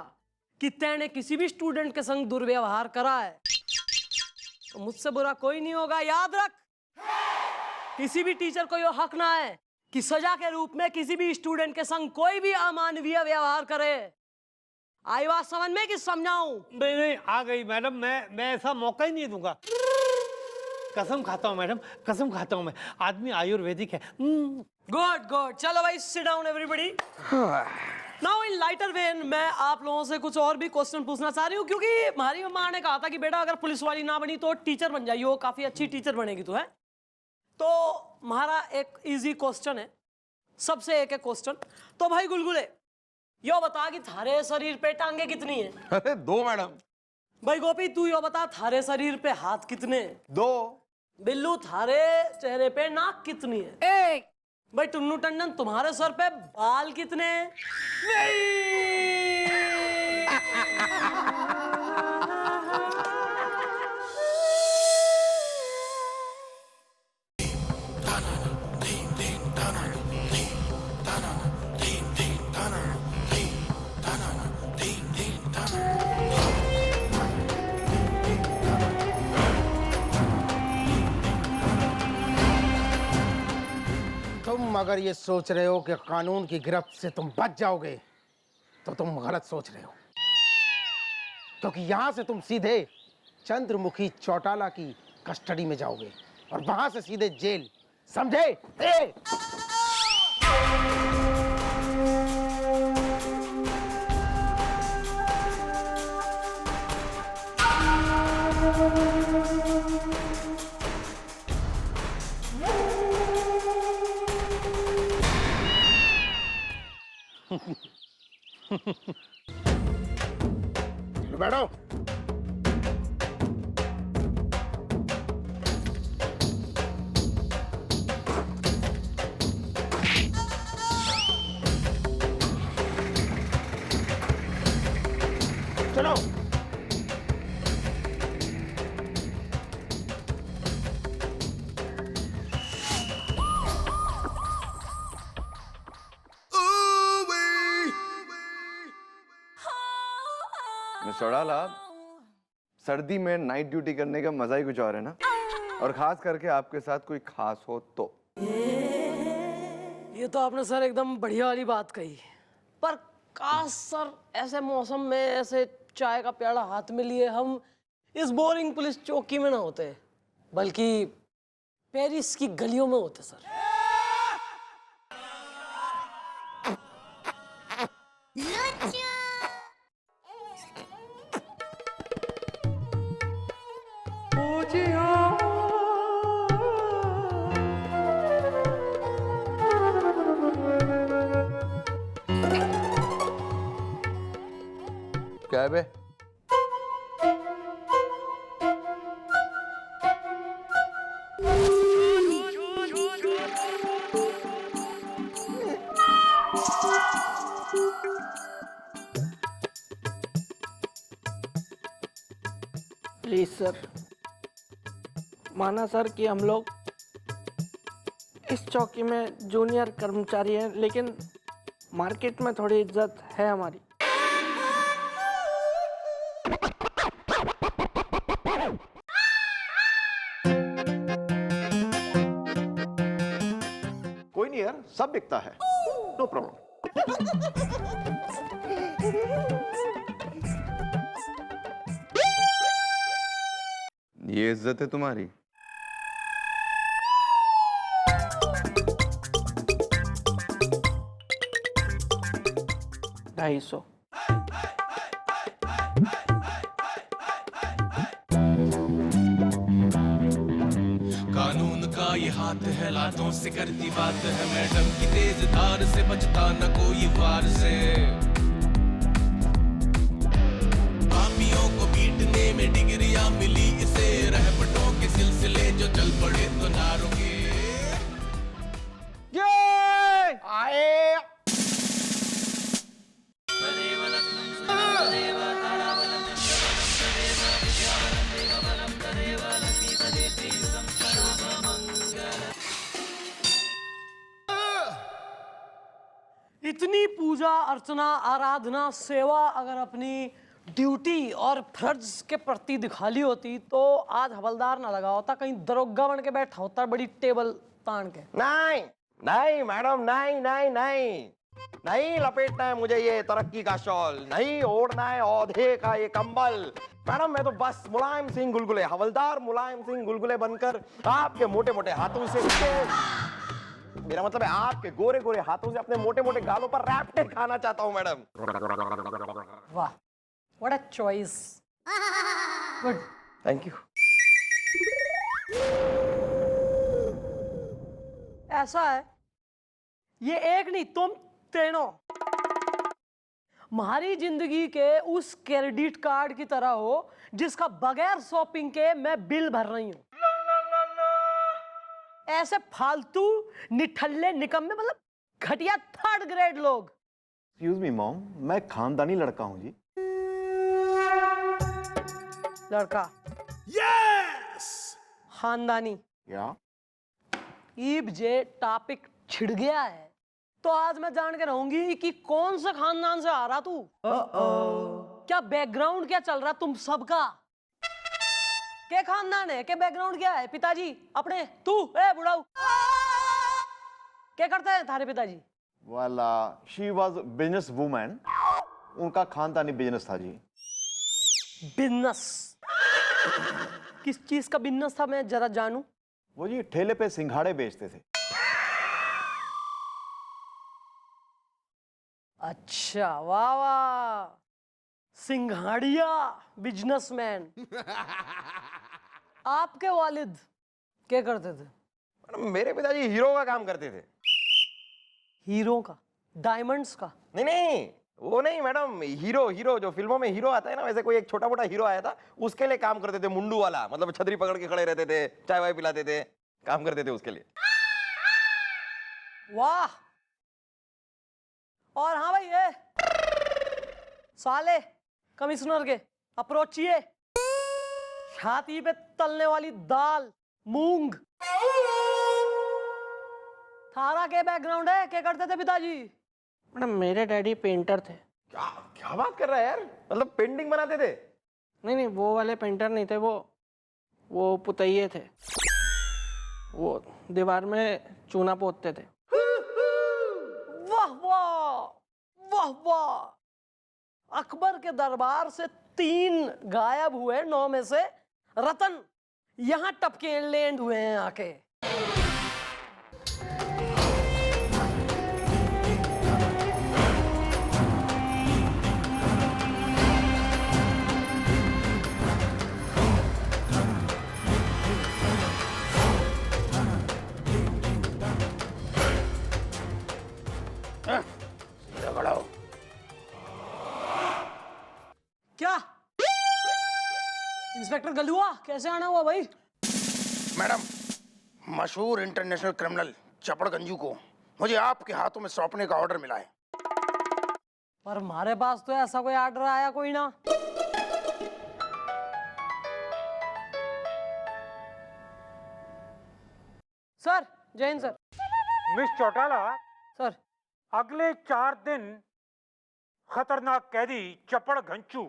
कि तेने किसी भी स्टूडेंट के संग दुर्व्यवहार करा है, तो मुझसे बुरा कोई नहीं होगा। याद रख, किसी भी टीचर को यह हक ना है कि सजा के रूप में किसी भी स्टूडेंट के संग कोई भी अमानवीय व्यवहार करे। आई बात समझ में कि समझाऊं? नहीं, आ गई मैडम। मैं ऐसा मौका ही नहीं दूंगा। कसम खाता हूँ मैडम, कसम खाता हूँ मैं। आदमी आयुर्वेदिक है। गुड। चलो भाई, sit down everybody. Now in lighter when मैं आप लोगों से कुछ और भी क्वेश्चन पूछना चाह रही हूँ, क्योंकि हमारी मम्मा ने कहा था कि बेटा अगर पुलिस वाली ना बनी तो टीचर बन जाइयो, काफी अच्छी टीचर बनेगी तू, है। तो हमारा एक इजी क्वेश्चन है, सबसे एक क्वेश्चन। तो भाई गुलगुले, यो बता कि थारे शरीर पे टांगे कितनी है? अरे 2 मैडम। भाई गोपी, तू यो बता थारे शरीर पे हाथ कितने? 2। बिल्लू, थारे चेहरे पे नाक कितनी है? 1। भाई टुन्नू टंडन, तुम्हारे सर पे बाल कितने हैं? तुम अगर ये सोच रहे हो कि कानून की गिरफ्त से तुम बच जाओगे, तो तुम गलत सोच रहे हो। क्योंकि यहां से तुम सीधे चंद्रमुखी चौटाला की कस्टडी में जाओगे और वहां से सीधे जेल, समझे? ए! बैठो। चलो। मिस्टर अडाला, सर्दी में नाइट ड्यूटी करने का मजा ही कुछ और है ना, और खास करके आपके साथ कोई खास हो तो। ये तो आपने सर एकदम बढ़िया वाली बात कही, पर काश सर ऐसे मौसम में ऐसे चाय का प्याला हाथ में लिए हम इस बोरिंग पुलिस चौकी में ना होते, बल्कि पेरिस की गलियों में होते सर। क्या है बे? प्लीज सर, माना सर कि हम लोग इस चौकी में जूनियर कर्मचारी हैं, लेकिन मार्केट में थोड़ी इज्जत है हमारी। कोई नहीं यार, सब बिकता है, नो प्रॉब्लम। ये इज्जत है तुम्हारी? $250। कानून का ये हाथ है, लातों से करती बात है, मैडम की तेज धार से बचता न कोई वार से। पापियों को पीटने में डिग्रियां मिली इसे, रहपटों के सिलसिले जो चल पड़े तो ना रुके। आए। इतनी पूजा अर्चना आराधना सेवा अगर अपनी ड्यूटी और फर्ज के प्रति दिखा ली होती तो आज हवलदार ना लगा होता, कहीं दरोगा बन के बैठा होता बड़ी टेबल तान के। नहीं नहीं मैडम, नहीं नहीं नहीं नहीं लपेटना है मुझे ये तरक्की का शॉल, नहीं ओढ़ना है औधे का ये कंबल। मैडम मैं तो बस मुलायम सिंह गुलगुले, हवलदार मुलायम सिंह गुलगुले बनकर आपके मोटे मोटे हाथों से, मेरा मतलब है आपके गोरे गोरे हाथों से अपने मोटे मोटे गालों पर रैप्टेड खाना चाहता हूं मैडम। वाह, what a choice, good, thank you. ऐसा है, ये एक नहीं तुम तीनों हमारी जिंदगी के उस क्रेडिट कार्ड की तरह हो जिसका बगैर शॉपिंग के मैं बिल भर रही हूं। ऐसे फालतू निठल्ले निकम्मे, मतलब घटिया थर्ड ग्रेड लोग। एक्सक्यूज मी मॉम, मैं खानदानी लड़का हूं जी। लड़का? यस, खानदानी। या ईब जे टॉपिक छिड़ गया है तो आज मैं जान के रहूंगी कि कौन से खानदान से आ रहा तू। क्या बैकग्राउंड क्या चल रहा तुम सबका? क्या खानदान है, क्या बैकग्राउंड क्या है? पिताजी अपने, तू ए बुढ़ाऊ क्या करते हैं थारे पिताजी? वाला शी वाज बिजनेस वुमन, उनका खानदानी बिजनेस था जी। बिजनेस? किस चीज का बिजनेस था, मैं जरा जानूं? वो जी ठेले पे सिंघाड़े बेचते थे। अच्छा, वाह वाह, सिंघाड़िया बिजनेसमैन। आपके वालिद क्या करते थे? मैडम मेरे पिताजी हीरो का काम करते थे। हीरो का? डायमंड्स का? नहीं नहीं, वो नहीं मैडम, हीरो हीरो जो फिल्मों में हीरो आता है ना, वैसे कोई एक छोटा मोटा हीरो आया था, उसके लिए काम करते थे। मुंडू वाला, मतलब छतरी पकड़ के खड़े रहते थे, चाय वाय पिलाते थे, काम करते थे उसके लिए। वाह। और हाँ भाई, ये साले कमिश्नर के अप्रोचिए, छाती पे तलने वाली दाल मूंग। थारा के बैकग्राउंड है, क्या करते थे पिताजी? मैडम मेरे डैडी पेंटर थे। क्या क्या बात कर रहा है यार, मतलब पेंटिंग बनाते थे? नहीं नहीं, वो वाले पेंटर नहीं थे, वो पुतैये थे। वो दीवार में चूना पोतते थे। वाह वाह, वाह वाह। अकबर के दरबार से 3 गायब हुए, 9 में से रतन यहां टपके लैंड हुए हैं आके। क्या इंस्पेक्टर गलुआ, कैसे आना हुआ भाई? मैडम, मशहूर इंटरनेशनल क्रिमिनल चपड़ गंजू को मुझे आपके हाथों में सौंपने का ऑर्डर मिला है। पर हमारे पास तो ऐसा कोई ऑर्डर आया कोई ना। सर, जय Hind sir. Miss Chautala, sir, अगले 4 दिन खतरनाक कैदी चपड़ घंचू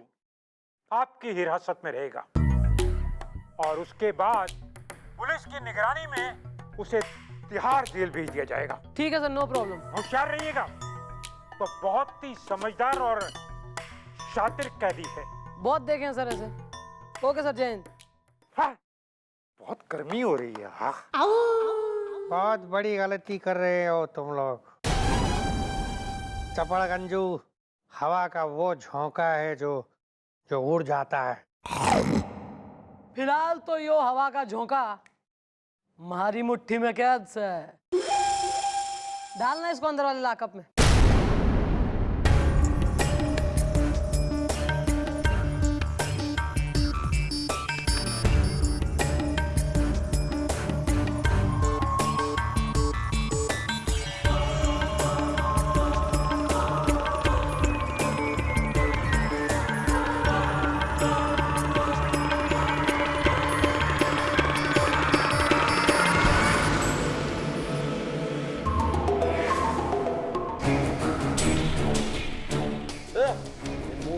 आपकी हिरासत में रहेगा और उसके बाद पुलिस की निगरानी में उसे तिहाड़ जेल भेज दिया जाएगा। ठीक है सर, नो प्रॉब्लम। होशियार रहिएगा, तो बहुत ही समझदार और शातिर कैदी है। बहुत देखे हैं सर ऐसे। ओके सर, जय हिंद। हाँ, बहुत गर्मी हो रही है। हाँ, बहुत बड़ी गलती कर रहे हो तुम लोग। चपड़ गंजू हवा का वो झोंका है जो उड़ जाता है। फिलहाल तो यो हवा का झोंका हमारी मुट्ठी में कैद से है। डालना इसको अंदर वाले लॉकअप में।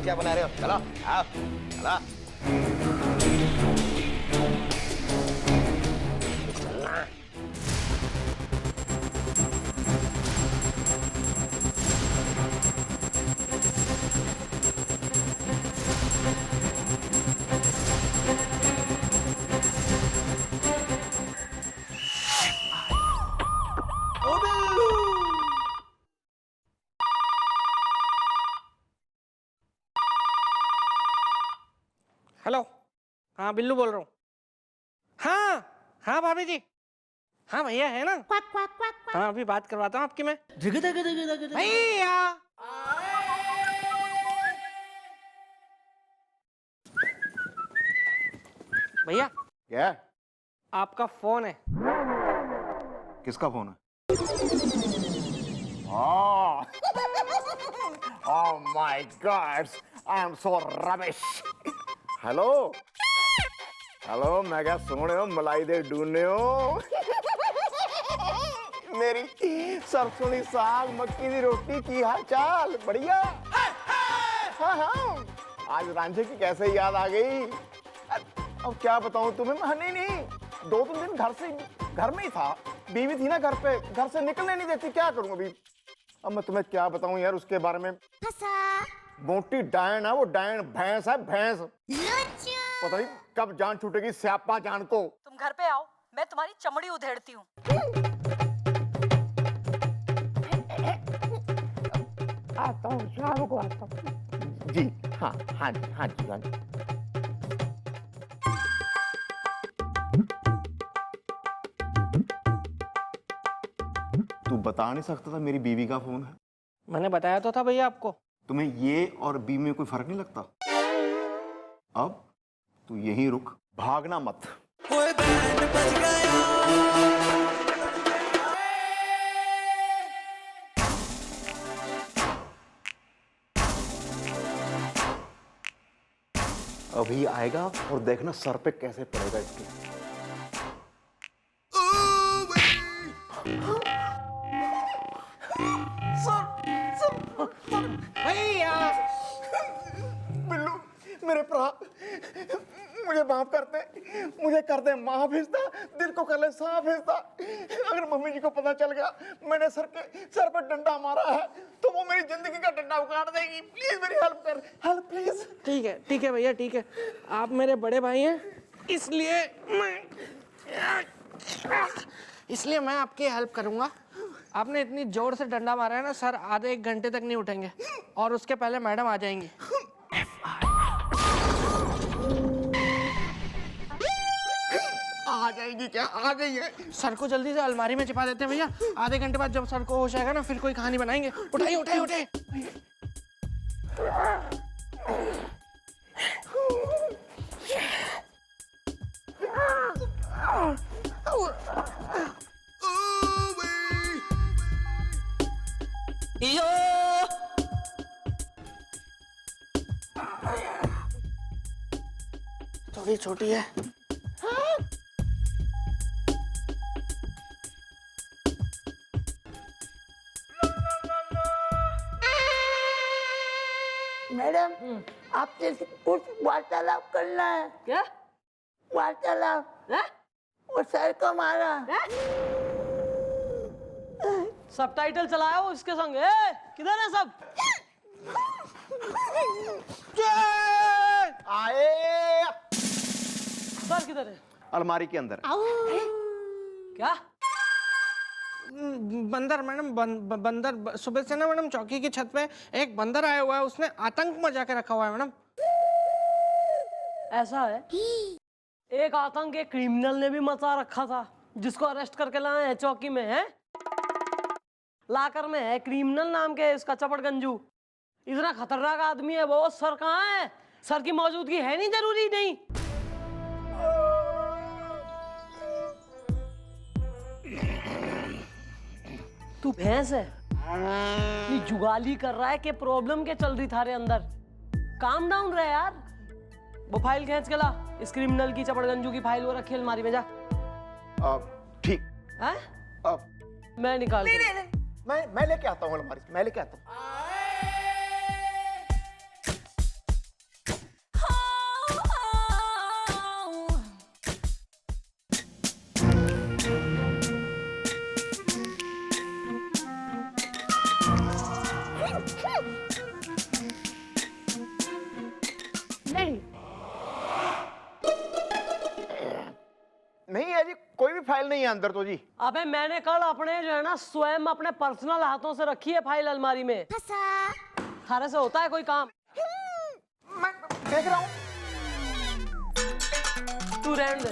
क्या बना रहे हो? चलो आओ, चलो। चलना। हेलो, हाँ बिल्लू बोल रहा हूँ। हाँ हाँ भाभी जी, हाँ भैया है ना? हाँ अभी बात करवाता हूँ आपकी मैं। भैया भैया, क्या? आपका फोन है। किसका फोन है? Oh my God, I am so rubbish. Hello hello, मैं क्या सोने हो, मलाई दे ढूंढने हो? मेरी सरसों दी साग मक्की दी रोटी की हाल चाल? बढ़िया। हाँ हाँ, आज रांझे की कैसे याद आ गई? अब क्या बताऊं तुम्हें। नहीं 2-3 दिन घर में ही था, बीवी थी ना घर पे, घर से निकलने नहीं देती, क्या करूं अभी। अब मैं तुम्हें क्या बताऊं यार उसके बारे में। मोटी डायन है वो, डायन भैंस है, भैंस। पता नहीं कब जान छूटेगी स्यापा जान को। तुम घर पे आओ, मैं तुम्हारी चमड़ी उधेड़ती हूँ। आता हूँ, शाम को आता हूँ जी। हाँ हाँ जी, हाँ जी, हाँ जी। तू बता नहीं सकता था मेरी बीवी का फोन है? मैंने बताया तो था भैया आपको। तुम्हें ये और बी में कोई फर्क नहीं लगता? अब तू यहीं रुक, भागना मत। अभी आएगा और देखना सर पे कैसे पड़ेगा इसके। बिल्लू मेरे भरा, मुझे माफ करते, मुझे कर दे माफ हिस्सा, दिल को कर ले साफ हिस्सा। अगर मम्मी जी को पता चल गया मैंने सर पर डंडा मारा है तो वो मेरी जिंदगी का डंडा उखाड़ देगी। प्लीज मेरी हेल्प कर, हेल्प प्लीज। ठीक है भैया, ठीक है। आप मेरे बड़े भाई हैं, इसलिए मैं आपकी हेल्प करूंगा। आपने इतनी जोर से डंडा मारा है ना, सर आधे 1 घंटे तक नहीं उठेंगे और उसके पहले मैडम आ जाएंगी। आ जाएगी क्या? आ गई है। सर को जल्दी से अलमारी में छिपा देते हैं भैया। आधे घंटे बाद जब सर को होश आएगा ना, फिर कोई कहानी बनाएंगे। उठाइए उठाइए उठाइए। थोड़ी छोटी है। मैडम आपसे कुछ वार्तालाप करना है। क्या वार्तालाप? वो सर को मारा। सबटाइटल चलाया हो इसके संग। किधर है सब? आए। सर किधर है? अलमारी के अंदर। क्या? बंदर मैडम, बंदर। सुबह से ना मैडम चौकी की छत पे एक बंदर आया हुआ है, उसने आतंक मचा के रखा हुआ है मैडम। ऐसा है? एक आतंक एक क्रिमिनल ने भी मचा रखा था, जिसको अरेस्ट करके लाए हैं चौकी में। है लाकर में है क्रिमिनल नाम के इसका चपड़गंजू। इतना खतरनाक आदमी है वो। सर कहाँ है? सर की मौजूदगी है नहीं जरूरी नहीं। तू भैंस है? ये जुगाली कर रहा है कि प्रॉब्लम के चल रही थारे अंदर? काम डाउन रहे यार। वो फाइल खींच के ला। इस क्रिमिनल की चपड़गंजू की फाइल वो रखी अलमारी में। जा। ठीक है? मैं निकाल मैं लेके आता हूँ अलमारी से, मैं लेके आता हूँ। नहीं है जी, कोई भी फाइल नहीं है अंदर तो जी। अबे मैंने कल अपने जो है ना स्वयं अपने पर्सनल हाथों से रखी है फाइल अलमारी में। थारे से होता है कोई काम? मैं देख रहा हूँ। तू रहने दे।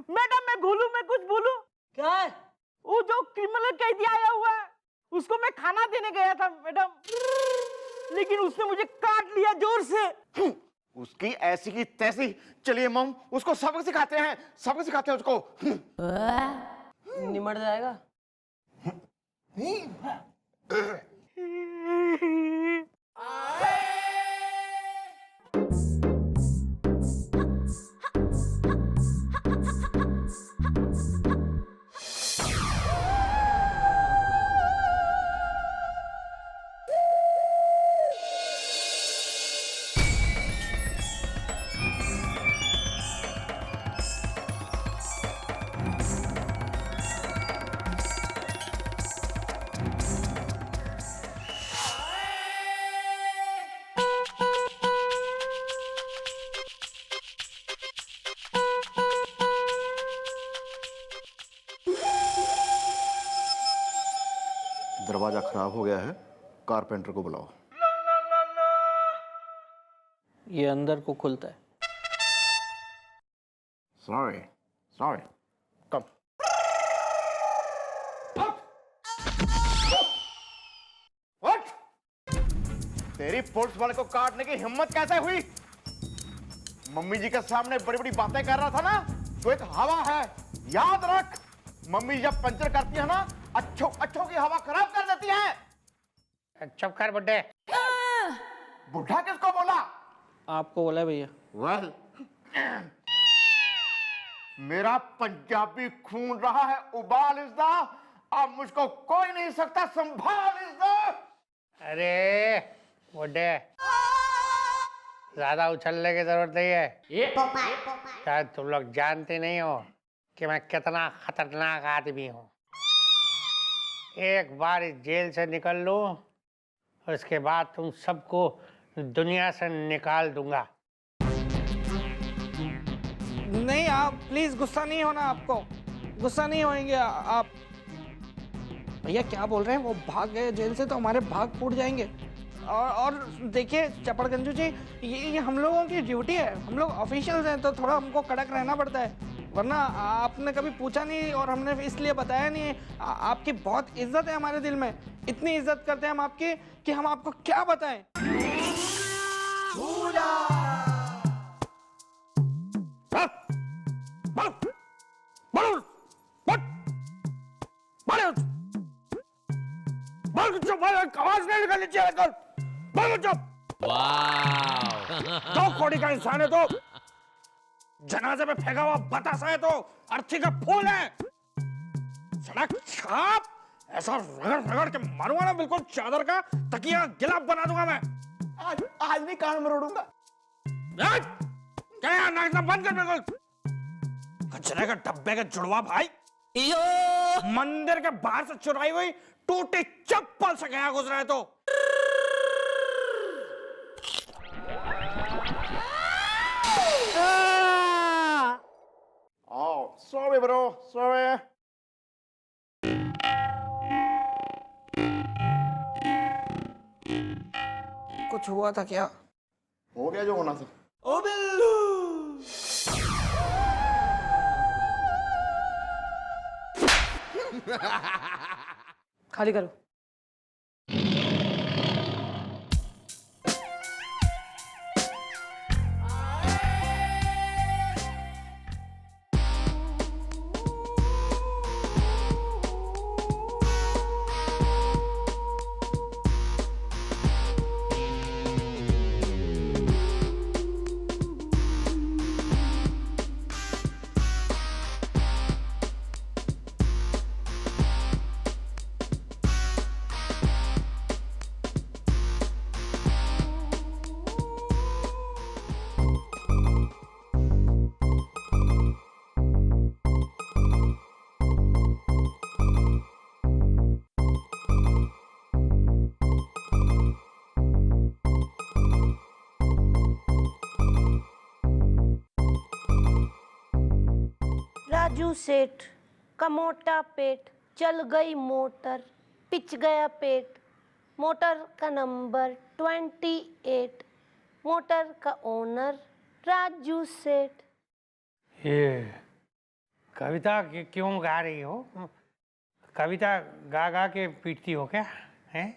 मैडम मैं भूलू, मैं कुछ भूलू। क्या है? वो जो क्रिमिनल कैदी आया हुआ है, उसको मैं खाना देने गया था मैडम, लेकिन उसने मुझे काट लिया जोर से। उसकी ऐसी की तैसी। चलिए मम, उसको सबक सिखाते हैं, सबक सिखाते हैं उसको। निमट जाएगा। दरवाजा खराब हो गया है, कारपेंटर को बुलाओ। ये अंदर को खुलता है। Sorry sorry, come. व्हाट? तेरी पुलिस वाले को काटने की हिम्मत कैसे हुई? मम्मी जी के सामने बड़ी बड़ी बातें कर रहा था ना, तो एक हवा है, याद रख। मम्मी जब पंचर करती है ना, अच्छों अच्छों की हवा खराब कर देती है। चुप कर बुड्ढे। बुढ़ा किसको बोला? आपको बोला है भैया। वेल, मेरा पंजाबी खून रहा है उबाल इज़्दा, अब मुझको कोई नहीं सकता संभाल इज़्दा। अरे बुड्ढे, ज्यादा उछलने की जरूरत नहीं है। शायद तुम लोग जानते नहीं हो कि मैं कितना खतरनाक आदमी हूँ। एक बार इस जेल से निकल लो, उसके बाद तुम सबको दुनिया से निकाल दूंगा। नहीं, आप प्लीज गुस्सा नहीं होना, आपको गुस्सा नहीं होएंगे आप। भैया क्या बोल रहे हैं? वो भाग गए जेल से तो हमारे भाग फूट जाएंगे। और देखिए चपड़गंजू जी, ये हम लोगों की ड्यूटी है, हम लोग ऑफिशियल्स हैं, तो थोड़ा हमको कड़क रहना पड़ता है। वरना आपने कभी पूछा नहीं और हमने इसलिए बताया नहीं। आपकी बहुत इज्जत है हमारे दिल में, इतनी इज्जत करते हैं हम आपकी कि हम आपको क्या बताएं। आवाज नहीं निकलनी चाहिए। तो कोड़ी का इंसान है, तो जनाजे में फेंका हुआ बतासा है, तो अर्थी का फूल है। सड़क छाप ऐसा रगड़ रगड़ के मारूंगा ना, बिल्कुल चादर का तकिया गिलाफ बना दूंगा मैं। आज नहीं कान में रोड़ूंगा। क्या नाचना बंद कर बिल्कुल। कचरे के डब्बे के जुड़वा भाई, मंदिर के बाहर से चुराई हुई टूटी चप्पल से गया गुजरा है तो। Sorry bro, sorry. कुछ हुआ था क्या? हो गया जो होना था। ओ बिल्लू, खाली करो। राजू सेठ का मोटा पेट, चल गई मोटर, पिच गया पेट। मोटर का नंबर 28, मोटर का ओनर राजू सेठ। ये कविता क्यों गा रही हो? कविता गा गा के पीटती हो क्या? हैं?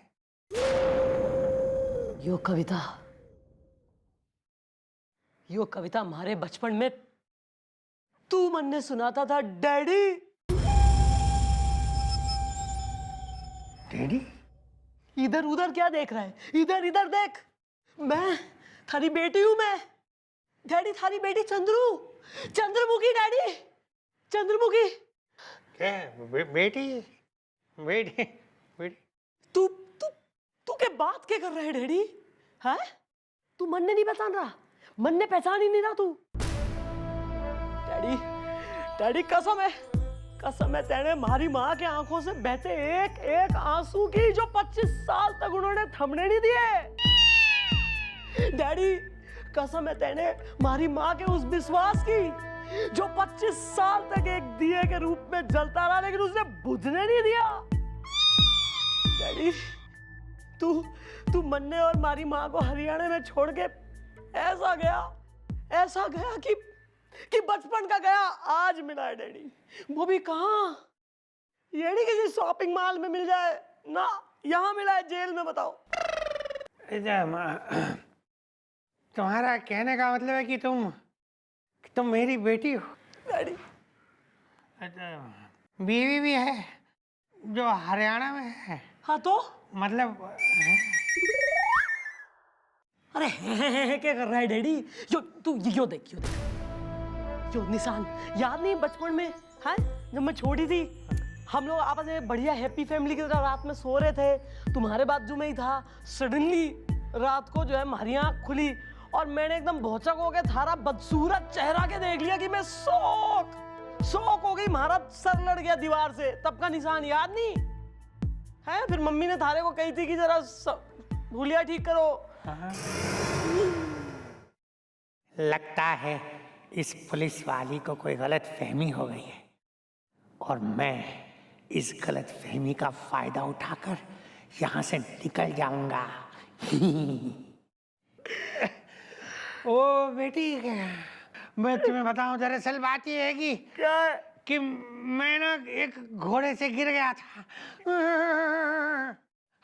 यो कविता हमारे बचपन में तू मन ने सुनाता था डैडी। डैडी? इधर उधर क्या देख रहा है? इधर इधर देख, मैं थारी बेटी हूं। मैं डैडी, थारी बेटी चंद्रमुखी डैडी, चंद्रमुखी। क्या बेटी? बेटी बेटी? तू तू तू क्या बात क्या कर रहा है डैडी? है तू मन ने नहीं पहचान रहा? मन ने पहचान ही नहीं रहा तू? डैडी कसम है तेने हमारी माँ के आंखों से बहते एक एक आंसू की जो 25 साल तक उन्होंने थमने नहीं दिए। डैडी कसम है तेने हमारी माँ के उस विश्वास की जो 25 साल तक एक दिए के रूप में जलता रहा, लेकिन उसने बुझने नहीं दिया। डैडी तू तू मन्ने और हमारी माँ को हरियाणा में छोड़ के ऐसा गया कि बचपन का गया आज मिला है डैडी। वो भी कहाँ, ये नहीं किसी शॉपिंग मॉल में मिल जाए ना, यहाँ मिला है जेल में। बताओ। तुम्हारा कहने का मतलब है कि तुम मेरी बेटी हो? डैडी बीवी भी है जो हरियाणा में है? हाँ तो मतलब अरे क्या कर रहा है डैडी? यो तू यो देख यो निशान याद नहीं बचपन में है जब मैं छोटी थी, हम लोग आपस में बढ़िया हैप्पी फैमिली की तरह रात में सो रहे थे, तुम्हारे बाजू में ही था। सडनली रात को जो है हमारी आँख खुली और मैंने एकदम भौचक हो गया, थारा बदसूरत चेहरा के देख लिया कि मैं शौक हो गई, हमारा सर लड़ गया दीवार से। तब का निशान याद नहीं है? फिर मम्मी ने थारे को कही थी कि जरा भूलिया ठीक करो। लगता है इस पुलिस वाली को कोई गलत फहमी हो गई है और मैं इस गलत फहमी का फायदा उठाकर यहाँ से निकल जाऊंगा। ओ बेटी, मैं तुम्हें बताऊं, दरअसल बात ये है कि क्या है? कि मैं ना एक घोड़े से गिर गया था।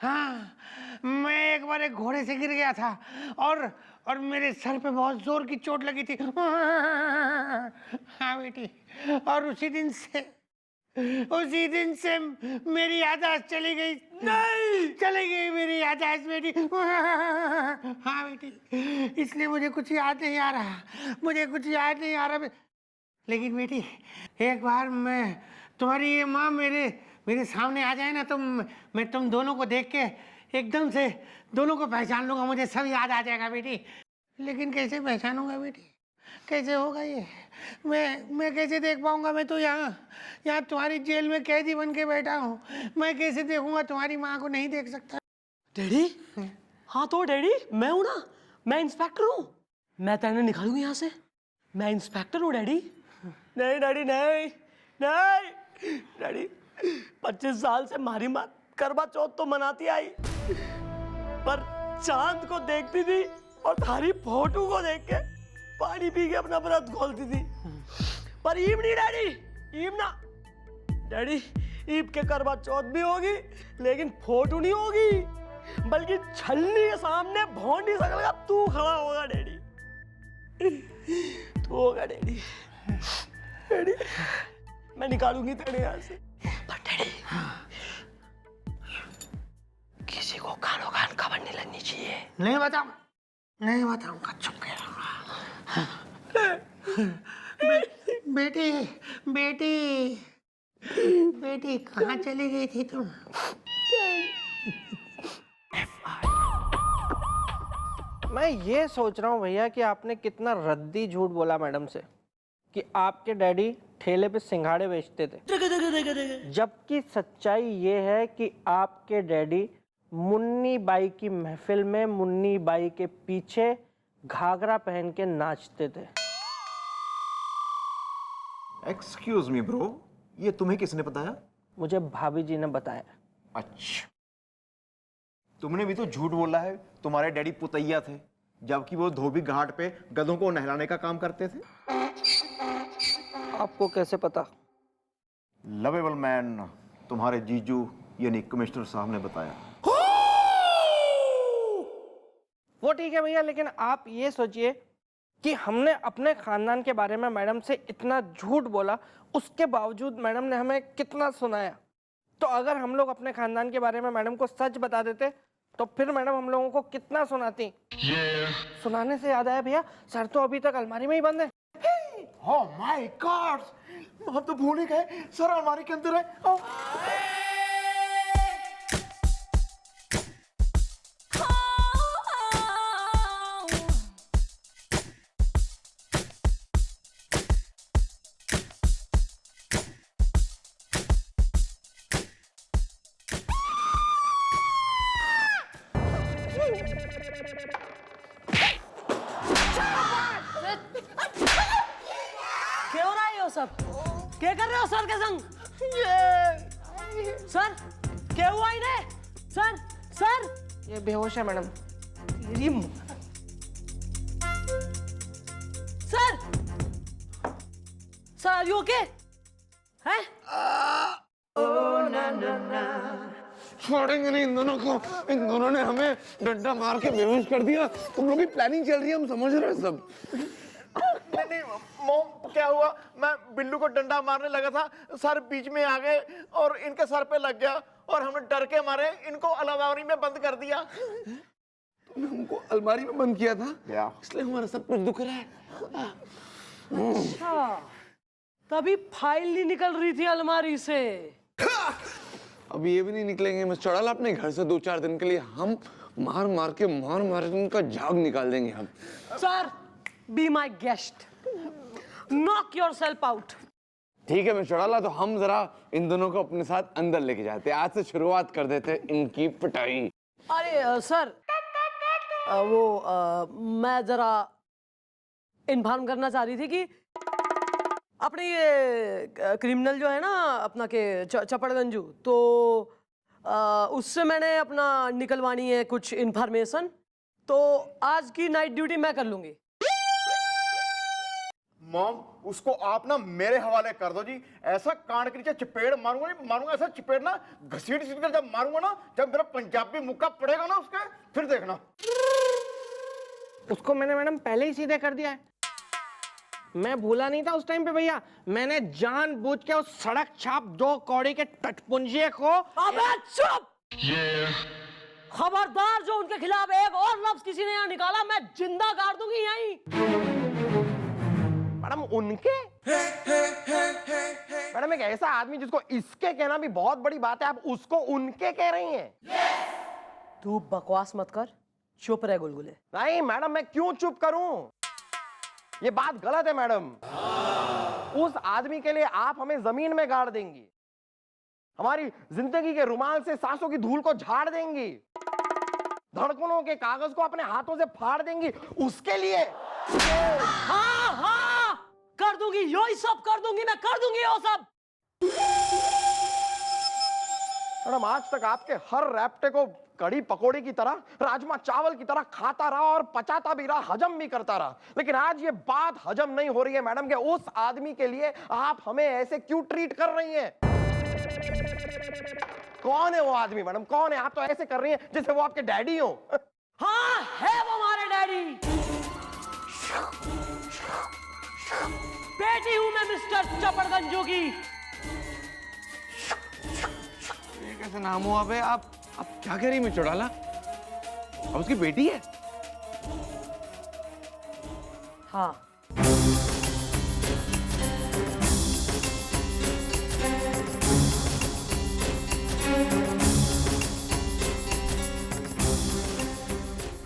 हाँ, मैं एक बार एक घोड़े से गिर गया था और मेरे सर पे बहुत जोर की चोट लगी थी। हाँ बेटी, और उसी दिन से मेरी याददाश्त चली गई। नहीं, चली गई मेरी याददाश्त बेटी। हाँ बेटी, इसलिए मुझे कुछ याद नहीं आ रहा। लेकिन बेटी, एक बार मैं तुम्हारी ये माँ मेरे सामने आ जाए ना, तो मैं तुम दोनों को देख के एकदम से दोनों को पहचान लूंगा, मुझे सब याद आ जाएगा बेटी। लेकिन कैसे पहचानूंगा बेटी? कैसे होगा ये? मैं कैसे देख पाऊंगा? मैं तो यहाँ तुम्हारी जेल में कैदी बन के बैठा हूँ, मैं कैसे देखूंगा? तुम्हारी माँ को नहीं देख सकता। डैडी, हाँ तो डैडी मैं हूं ना, मैं इंस्पेक्टर हूँ, मैं तेरे निकालूंगी यहाँ से। मैं इंस्पेक्टर हूँ डैडी। नहीं डैडी, नहीं डैडी, 25 साल से हमारी माँ करवा चौथ तो मनाती आई, पर चांद को देखती थी और थारी फोटो को देख के पानी पी के अपना व्रत खोलती थी। पर ईब नहीं डैडी, ईब ना डैडी, ईब के करवा चौथ भी होगी लेकिन फोटो नहीं होगी, बल्कि छलनी के सामने भोंडी सकल का तू खड़ा होगा डैडी। तू होगा डैडी। डैडी मैं निकालूंगी तेरे यहाँ से। पर डैडी, किसी को कानो कान खबर नहीं लगनी चाहिए। नहीं बताऊंगा, चुप बेटी कहाँ चली गई थी तुम? मैं ये सोच रहा हूँ भैया कि आपने कितना रद्दी झूठ बोला मैडम से कि आपके डैडी ठेले पे सिंघाड़े बेचते थे, जबकि सच्चाई ये है कि आपके डैडी मुन्नी बाई की महफिल में मुन्नी बाई के पीछे घाघरा पहन के नाचते थे। एक्सक्यूज मी ब्रो, ये तुम्हें किसने बताया? मुझे भाभी जी ने बताया। अच्छा, तुमने भी तो झूठ बोला है, तुम्हारे डैडी पुतैया थे, जबकि वो धोबी घाट पे गधों को नहलाने का काम करते थे। आपको कैसे पता? लवेबल मैन, तुम्हारे जीजू यानी कमिश्नर साहब ने बताया। वो ठीक है भैया, लेकिन आप ये सोचिए कि हमने अपने खानदान के बारे में मैडम से इतना झूठ बोला, उसके बावजूद मैडम ने हमें कितना सुनाया। तो अगर हम लोग अपने खानदान के बारे में मैडम को सच बता देते तो फिर मैडम हम लोगों को कितना सुनाती। सुनाने से याद आया भैया, सर तो अभी तक अलमारी में ही बंद है। ओह माय गॉड, हम तो भूल ही गए, सर अलमारी के अंदर है। क्या हो रहा है ये सब? क्या कर रहे हो सर के संग? सर क्या हुआ इन्हें? सर सर ये बेहोश है मैडम। तेरी sir sir are you okay हैं? छोड़ेंगे नहीं इन दोनों को। इन दोनों ने हमें डंडा मार के बेहोश कर दिया। तुम लोग की प्लानिंग चल रही है, हम समझ रहे हैं सब। नहीं नहीं मॉम, क्या हुआ? मैं बिल्लू को डंडा मारने लगा था, सर बीच में आ गए और इनके सर पे लग गया और हमने डर के मारे इनको अलमारी में बंद कर दिया। तुमने हमको अलमारी में बंद किया था, इसलिए हमारा सब कुछ दुख रहा है। अच्छा, तभी फाइल नहीं निकल रही थी अलमारी से। अब ये भी नहीं निकलेंगे मिस्टर चौड़ाला अपने घर से 2-4 दिन के लिए। हम मार मार के उनका झाग निकाल देंगे हम। Sir, be my guest, knock yourself out. ठीक है मिस्टर चौड़ाला, तो हम जरा इन दोनों को अपने साथ अंदर लेके जाते हैं। आज से शुरुआत कर देते हैं इनकी पिटाई। अरे सर, मैं जरा इन्फॉर्म करना चाह रही थी कि अपने ये क्रिमिनल जो है ना अपना के चपड़गंजू, तो उससे मैंने अपना निकलवानी है कुछ इन्फॉर्मेशन, तो आज की नाइट ड्यूटी मैं कर लूंगी। मॉम, उसको आप ना मेरे हवाले कर दो जी। ऐसा कान के नीचे चपेड़ मारूंगा, नहीं मारूंगा ऐसा चपेड़ ना, घसीट कर जब मारूंगा ना, जब मेरा पंजाबी मुक्का पड़ेगा ना उसके, फिर देखना। उसको मैंने मैडम पहले ही सीधे कर दिया है। मैं भूला नहीं था उस टाइम पे भैया, मैंने जानबूझ के उस सड़क छाप 2 कौड़ी के टटपुंजिये को। अबे चुप! खबरदार, जो उनके खिलाफ एक और लफ्ज किसी ने यहाँ निकाला, मैं जिंदा गाड़ दूंगी यहीं। मैडम उनके? मैडम एक ऐसा आदमी जिसको इसके कहना भी बहुत बड़ी बात है, आप उसको उनके कह रही हैं? तू बकवास मत कर, चुप रह गुलगुले। नहीं मैडम, मैं क्यों चुप करूं? ये बात गलत है मैडम। उस आदमी के लिए आप हमें जमीन में गाड़ देंगी, हमारी जिंदगी के रुमाल से सांसों की धूल को झाड़ देंगी, धड़कनों के कागज को अपने हाथों से फाड़ देंगी, उसके लिए। हाँ हाँ कर दूंगी, यो ही सब कर दूंगी, मैं कर दूंगी यो सब। मैडम आज तक आपके हर रैप्टे को कड़ी पकोड़े की तरह, राजमा चावल की तरह खाता रहा और पचाता भी रहा, हजम भी करता रहा, लेकिन आज ये बात हजम नहीं हो रही है मैडम कि उस आदमी के लिए आप हमें ऐसे क्यों ट्रीट कर रही हैं? कौन है वो आदमी मैडम, कौन है? आप तो ऐसे कर रही हैं जैसे वो आपके डैडी हो। हाँ है वो हमारे डैडी। बेटी हूं मैं मिस्टर चपड़गंजू की। ये कैसे नाम हुआ बे? आप क्या कह रही मिस्टर चौड़ाला? अब उसकी बेटी है? हाँ।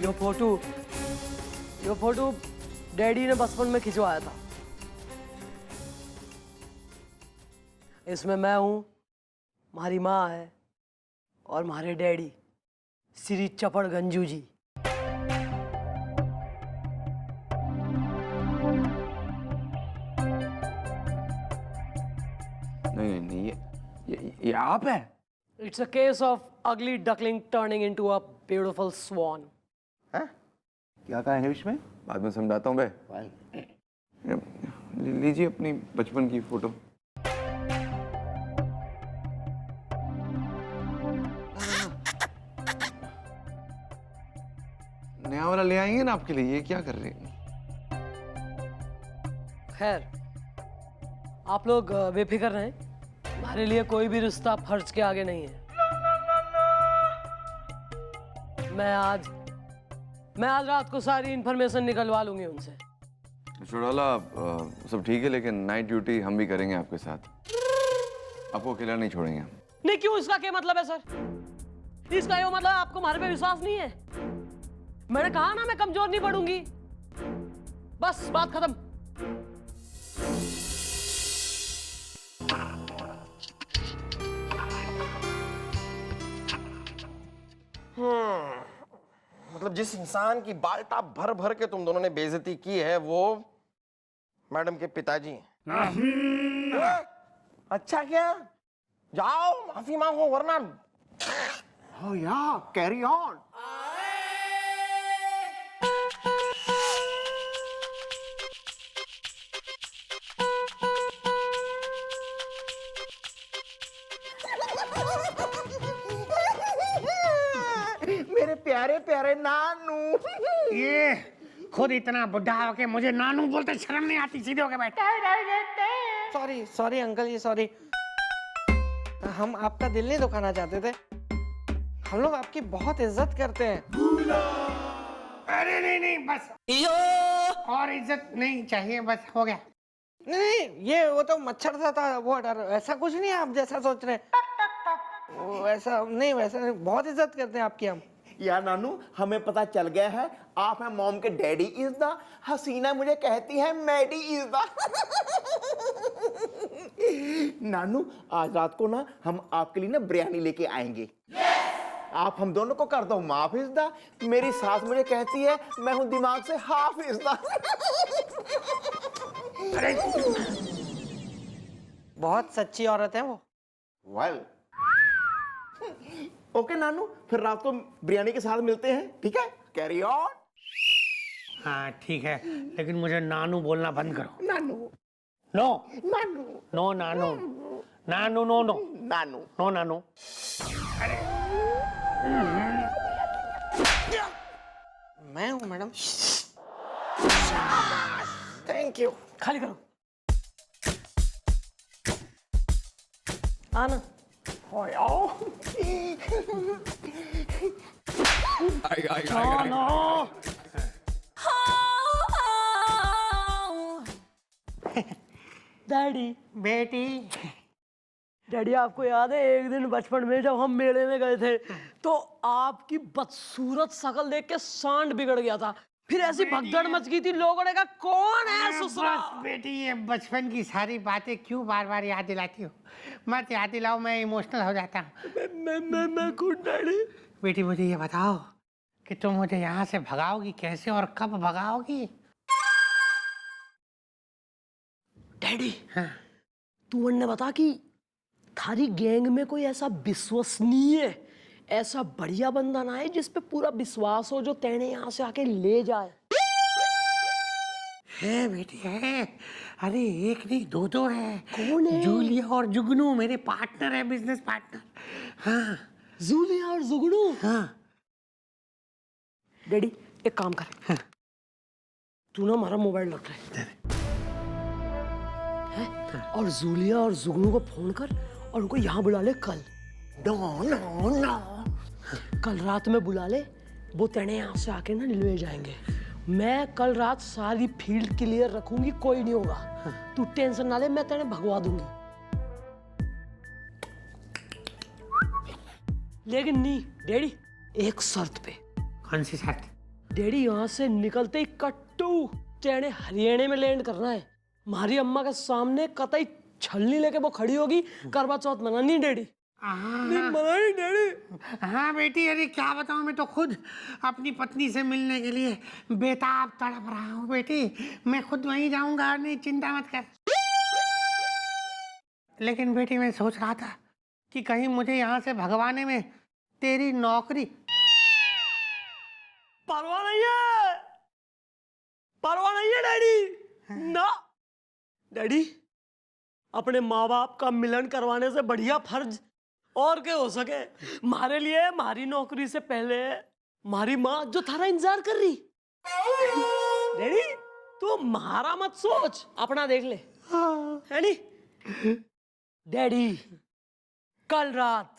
यो फोटो डैडी ने बचपन में खिंचवाया था। इसमें मैं हूं, हमारी माँ है और हमारे डैडी श्री चपड़गंजू जी। नहीं, ये आप है? It's a case of ugly duckling turning into a beautiful swan. क्या कहा इंग्लिश में? बाद में समझाता हूँ बे। लीजिए अपनी बचपन की फोटो। नया वाला ले आएंगे ना आपके लिए। ये क्या कर रहे हैं? खैर, आप लोग बेफिक्र रहें, हमारे लिए कोई भी रिश्ता फर्ज के आगे नहीं है। मैं आज रात को सारी इंफॉर्मेशन निकलवा लूंगी उनसे। चौड़ाला सब ठीक है, लेकिन नाइट ड्यूटी हम भी करेंगे आपके साथ। आपको अकेला नहीं छोड़ेंगे हम। नहीं, क्यों? इसका क्या मतलब है सर? इसका ये मतलब आपको हमारे पे विश्वास नहीं है? मैंने कहा ना मैं कमजोर नहीं पड़ूंगी, बस बात खत्म। मतलब जिस इंसान की बाल्टा भर भर के तुम दोनों ने बेइज्जती की है वो मैडम के पिताजी हैं। अच्छा क्या? जाओ माफी मांगो, वरना Oh yeah, carry on. मेरे प्यारे प्यारे नानू। ये खुद इतना बुढ़ा हो के मुझे नानू बोलते शर्म नहीं आती? सीधे होके बैठ। सॉरी सॉरी अंकल जी, सॉरी। हम आपका दिल नहीं दुखाना चाहते थे। हम लोग आपकी बहुत इज्जत करते हैं। अरे नहीं नहीं, बस और इज्जत नहीं चाहिए, बस हो गया। नहीं नहीं, ये वो तो मच्छर सा था, वो डर, ऐसा कुछ नहीं है आप जैसा सोच रहे हैं। वो ऐसा नहीं, वैसा नहीं, बहुत इज्जत करते हैं आपकी हम। यार नानू, हमें पता चल गया है आप हैं मॉम के डैडी इज द। हसीना मुझे कहती है मैडी इज द। नानू, आज रात को ना हम आपके लिए ना बिरयानी लेके आएंगे। आप हम दोनों को कर दो माफ इज द। मेरी सास मुझे कहती है मैं हूं दिमाग से हाफ इज द। बहुत सच्ची औरत है वो। वेल ओके नानू, फिर रात को बिरयानी के साथ मिलते हैं, ठीक है? Carry on. हाँ ठीक है, लेकिन मुझे नानू बोलना बंद करो। नानू नो नानू नो नानू नानू नो नो नानू नो नानू। मैं हूं मैडम। Thank you. खाली करो। आना। डैडी बेटी, डैडी आपको याद है एक दिन बचपन में जब हम मेले में गए थे तो आपकी बदसूरत शक्ल देख के सांड बिगड़ गया था, फिर ऐसी भगदड़ मच गई थी, लोगों ने कहा कौन है ससुरा। बस बेटी, ये बचपन की सारी बातें क्यों बार बार याद दिलाती हो? मत याद दिलाओ, मैं इमोशनल हो जाता हूँ। मैं खुद डैडी। बेटी मुझे ये बताओ कि तुम मुझे यहाँ से भगाओगी कैसे और कब भगाओगी? डैडी हाँ। तू ने बता कि थारी गैंग में कोई ऐसा विश्वसनीय, ऐसा बढ़िया बंदा ना है जिस पे पूरा विश्वास हो, जो तेने यहाँ से आके ले जाए। है बेटी है, अरे एक नहीं दो दो है। कौन है? जूलिया और जुगनू मेरे पार्टनर है, बिजनेस पार्टनर। हाँ जूलिया और जुगनू। हाँ। डैडी एक काम कर, हाँ। तू ना हमारा मोबाइल रख ले और जूलिया और जुगनू को फोन कर और उनको यहाँ बुला ले कल। नो नो नो, कल रात में बुला ले, वो तेने यहाँ से आके ना ले जाएंगे। मैं कल रात सारी फील्ड क्लियर रखूंगी, कोई नहीं होगा। तू टेंशन ना ले, मैं तेने भगवा दूंगी। लेकिन नहीं डैडी, एक शर्त पे। कौन सी शर्त? डैडी यहाँ से निकलते ही कट्टू तेने हरियाणा में लैंड करना है। हमारी अम्मा के सामने कतई छलनी लेके वो खड़ी होगी, करवा चौथ मनानी डैडी। मनानी डैडी। हाँ बेटी, अरे क्या बताऊँ, मैं तो खुद अपनी पत्नी से मिलने के लिए बेताब तड़प रहा हूँ बेटी। मैं खुद वहीं जाऊंगा, नहीं चिंता मत कर। लेकिन बेटी मैं सोच रहा था कि कहीं मुझे यहाँ से भगवाने में तेरी नौकरी। परवाह नहीं है, परवाह नहीं है डैडी। ना डैडी, अपने माँ बाप का मिलन करवाने से बढ़िया फर्ज और क्या हो सके हमारे लिए? हमारी नौकरी से पहले हमारी माँ जो थारा इंतजार कर रही। डैडी तू हमारा मत सोच, अपना देख ले। है नी डैडी, कल रात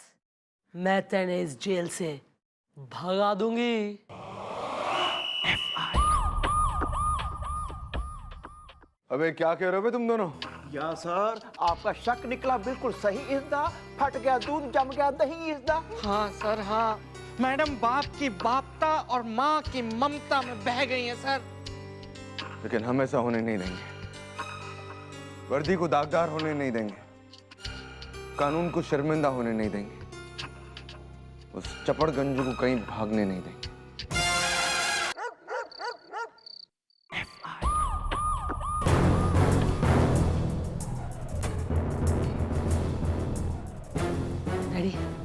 मैं तेने इस जेल से भगा दूंगी। अबे क्या कह रहे हो तुम दोनों? या सर, आपका शक निकला बिल्कुल सही इज द। फट गया दूध जम गया दही इज द। हाँ सर हाँ, मैडम बाप की बापता और माँ की ममता में बह गई है सर। लेकिन हम ऐसा होने नहीं देंगे। वर्दी को दागदार होने नहीं देंगे, कानून को शर्मिंदा होने नहीं देंगे, उस चपड़ गंजू को कहीं भागने नहीं देंगे।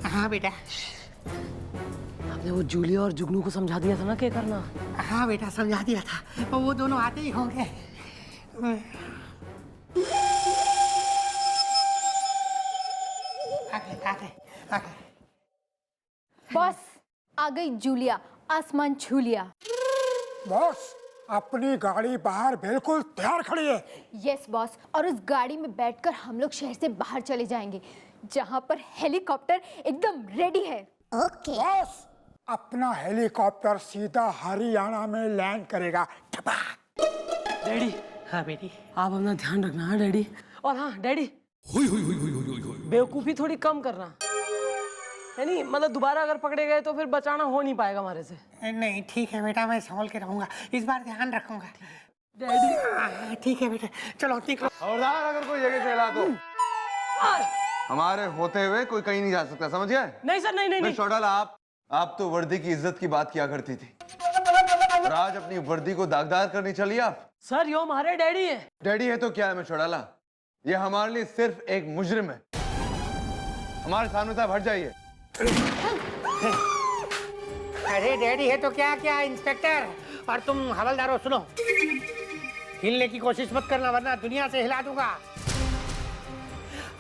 हाँ बेटा, आपने वो जूलिया और जुगनू को समझा दिया था ना क्या करना? हाँ बेटा समझा दिया था, तो वो दोनों आते ही होंगे। बॉस आ गई जूलिया, आसमान छू लिया। बॉस अपनी गाड़ी बाहर बिल्कुल तैयार खड़ी है। यस बॉस, और उस गाड़ी में बैठकर हम लोग शहर से बाहर चले जाएंगे, जहाँ पर हेलीकॉप्टर एकदम रेडी है। ओके बॉस, अपना हेलीकॉप्टर सीधा हरियाणा में लैंड करेगा। डैडी। हाँ बेटी। आप अपना ध्यान रखना है डैडी। और हाँ डैडी, बेवकूफी थोड़ी कम करना है, नहीं मतलब दोबारा अगर पकड़े गए तो फिर बचाना हो नहीं पाएगा हमारे से। नहीं ठीक है बेटा, मैं संभल के रहूंगा, इस बार ध्यान रखूंगा। डैडी ठीक है बेटा, चलो निकलो। खबरदार अगर कोई जगह से हिला तो हमारे होते हुए कोई कहीं नहीं जा सकता, समझ गए? नहीं सर, नहीं नहीं नहीं। चौटाला, आप तो वर्दी की इज्जत की बात किया करती थी, और आज अपनी वर्दी को दागदार करनी चली आप। सर यो हमारे डैडी है। डैडी है तो क्या है मैं चौटाला, ये हमारे लिए सिर्फ एक मुजरिम है। हमारे सामने से आप हट जाइए। अरे डैडी है तो क्या क्या इंस्पेक्टर, और तुम हवलदार हो, सुनो, हिलने की कोशिश मत करना वरना दुनिया से हिला दूंगा।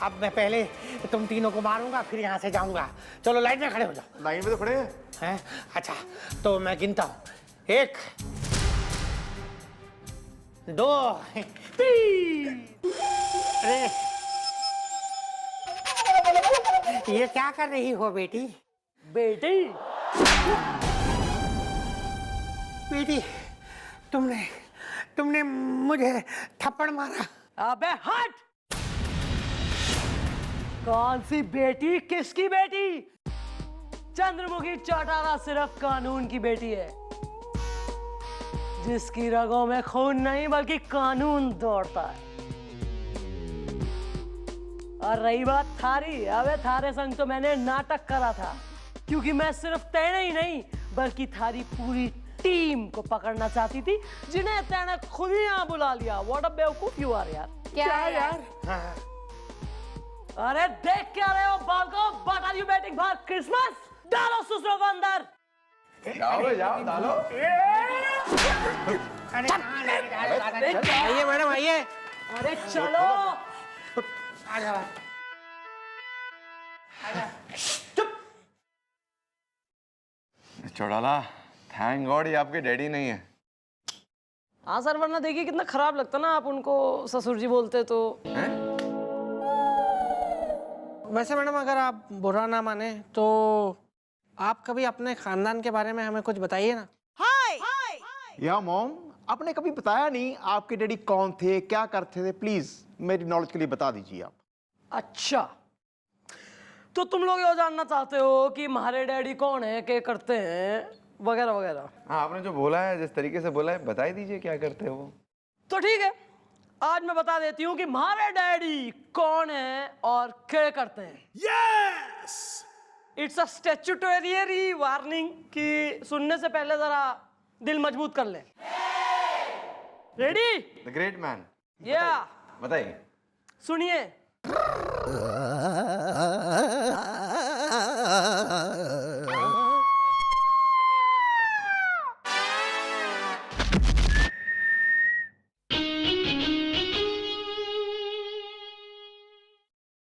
अब मैं पहले तुम तीनों को मारूंगा, फिर यहाँ से जाऊंगा। चलो लाइन में खड़े हो जाओ। लाइन में तो खड़े हैं? अच्छा तो मैं गिनता हूँ, 1 2 3। अरे ये क्या कर रही हो बेटी? बेटी बेटी तुमने मुझे थप्पड़ मारा। अबे हट! कौन सी बेटी, किसकी बेटी? चंद्रमुखी चौटाला सिर्फ कानून की बेटी है, जिसकी रगों में खून नहीं बल्कि कानून दौड़ता है। और रही बात थारी, अबे थारे संग तो मैंने नाटक करा था, क्योंकि मैं सिर्फ तेने ही नहीं बल्कि थारी पूरी टीम को पकड़ना चाहती थी, जिन्हें तेने खुद ही यहाँ बुला लिया। व्हाट अ बेवकूफ यू आर यार। क्या यार? हाँ। अरे देख क्या रहे हो बाल को? What are you waiting for? Christmas? डालो ससुरों को अंदर। जाओ डालो। आइए मैडम आइए। अरे चलो। आ जाओ। चौटाला, थैंक गॉड ये आपके डैडी नहीं है। हाँ सर, वरना देखिए कितना खराब लगता ना आप उनको ससुर जी बोलते तो। वैसे मैडम अगर आप बुरा ना माने तो आप कभी अपने खानदान के बारे में हमें कुछ बताइए ना। या मॉम, आपने कभी बताया नहीं आपके डैडी कौन थे, क्या करते थे, प्लीज मेरी नॉलेज के लिए बता दीजिए आप। अच्छा, तो तुम लोग ये जानना चाहते हो कि हमारे डैडी कौन है, क्या करते हैं, वगैरह वगैरह। हाँ, आपने जो बोला है, जिस तरीके से बोला है, बता ही दीजिए क्या करते हो। तो ठीक है, आज मैं बता देती हूँ कि हमारे डैडी कौन है और क्या करते हैं। Yes, it's a statutory warning कि सुनने से पहले जरा दिल मजबूत कर ले। रेडी? The great man. या बताइए। सुनिए।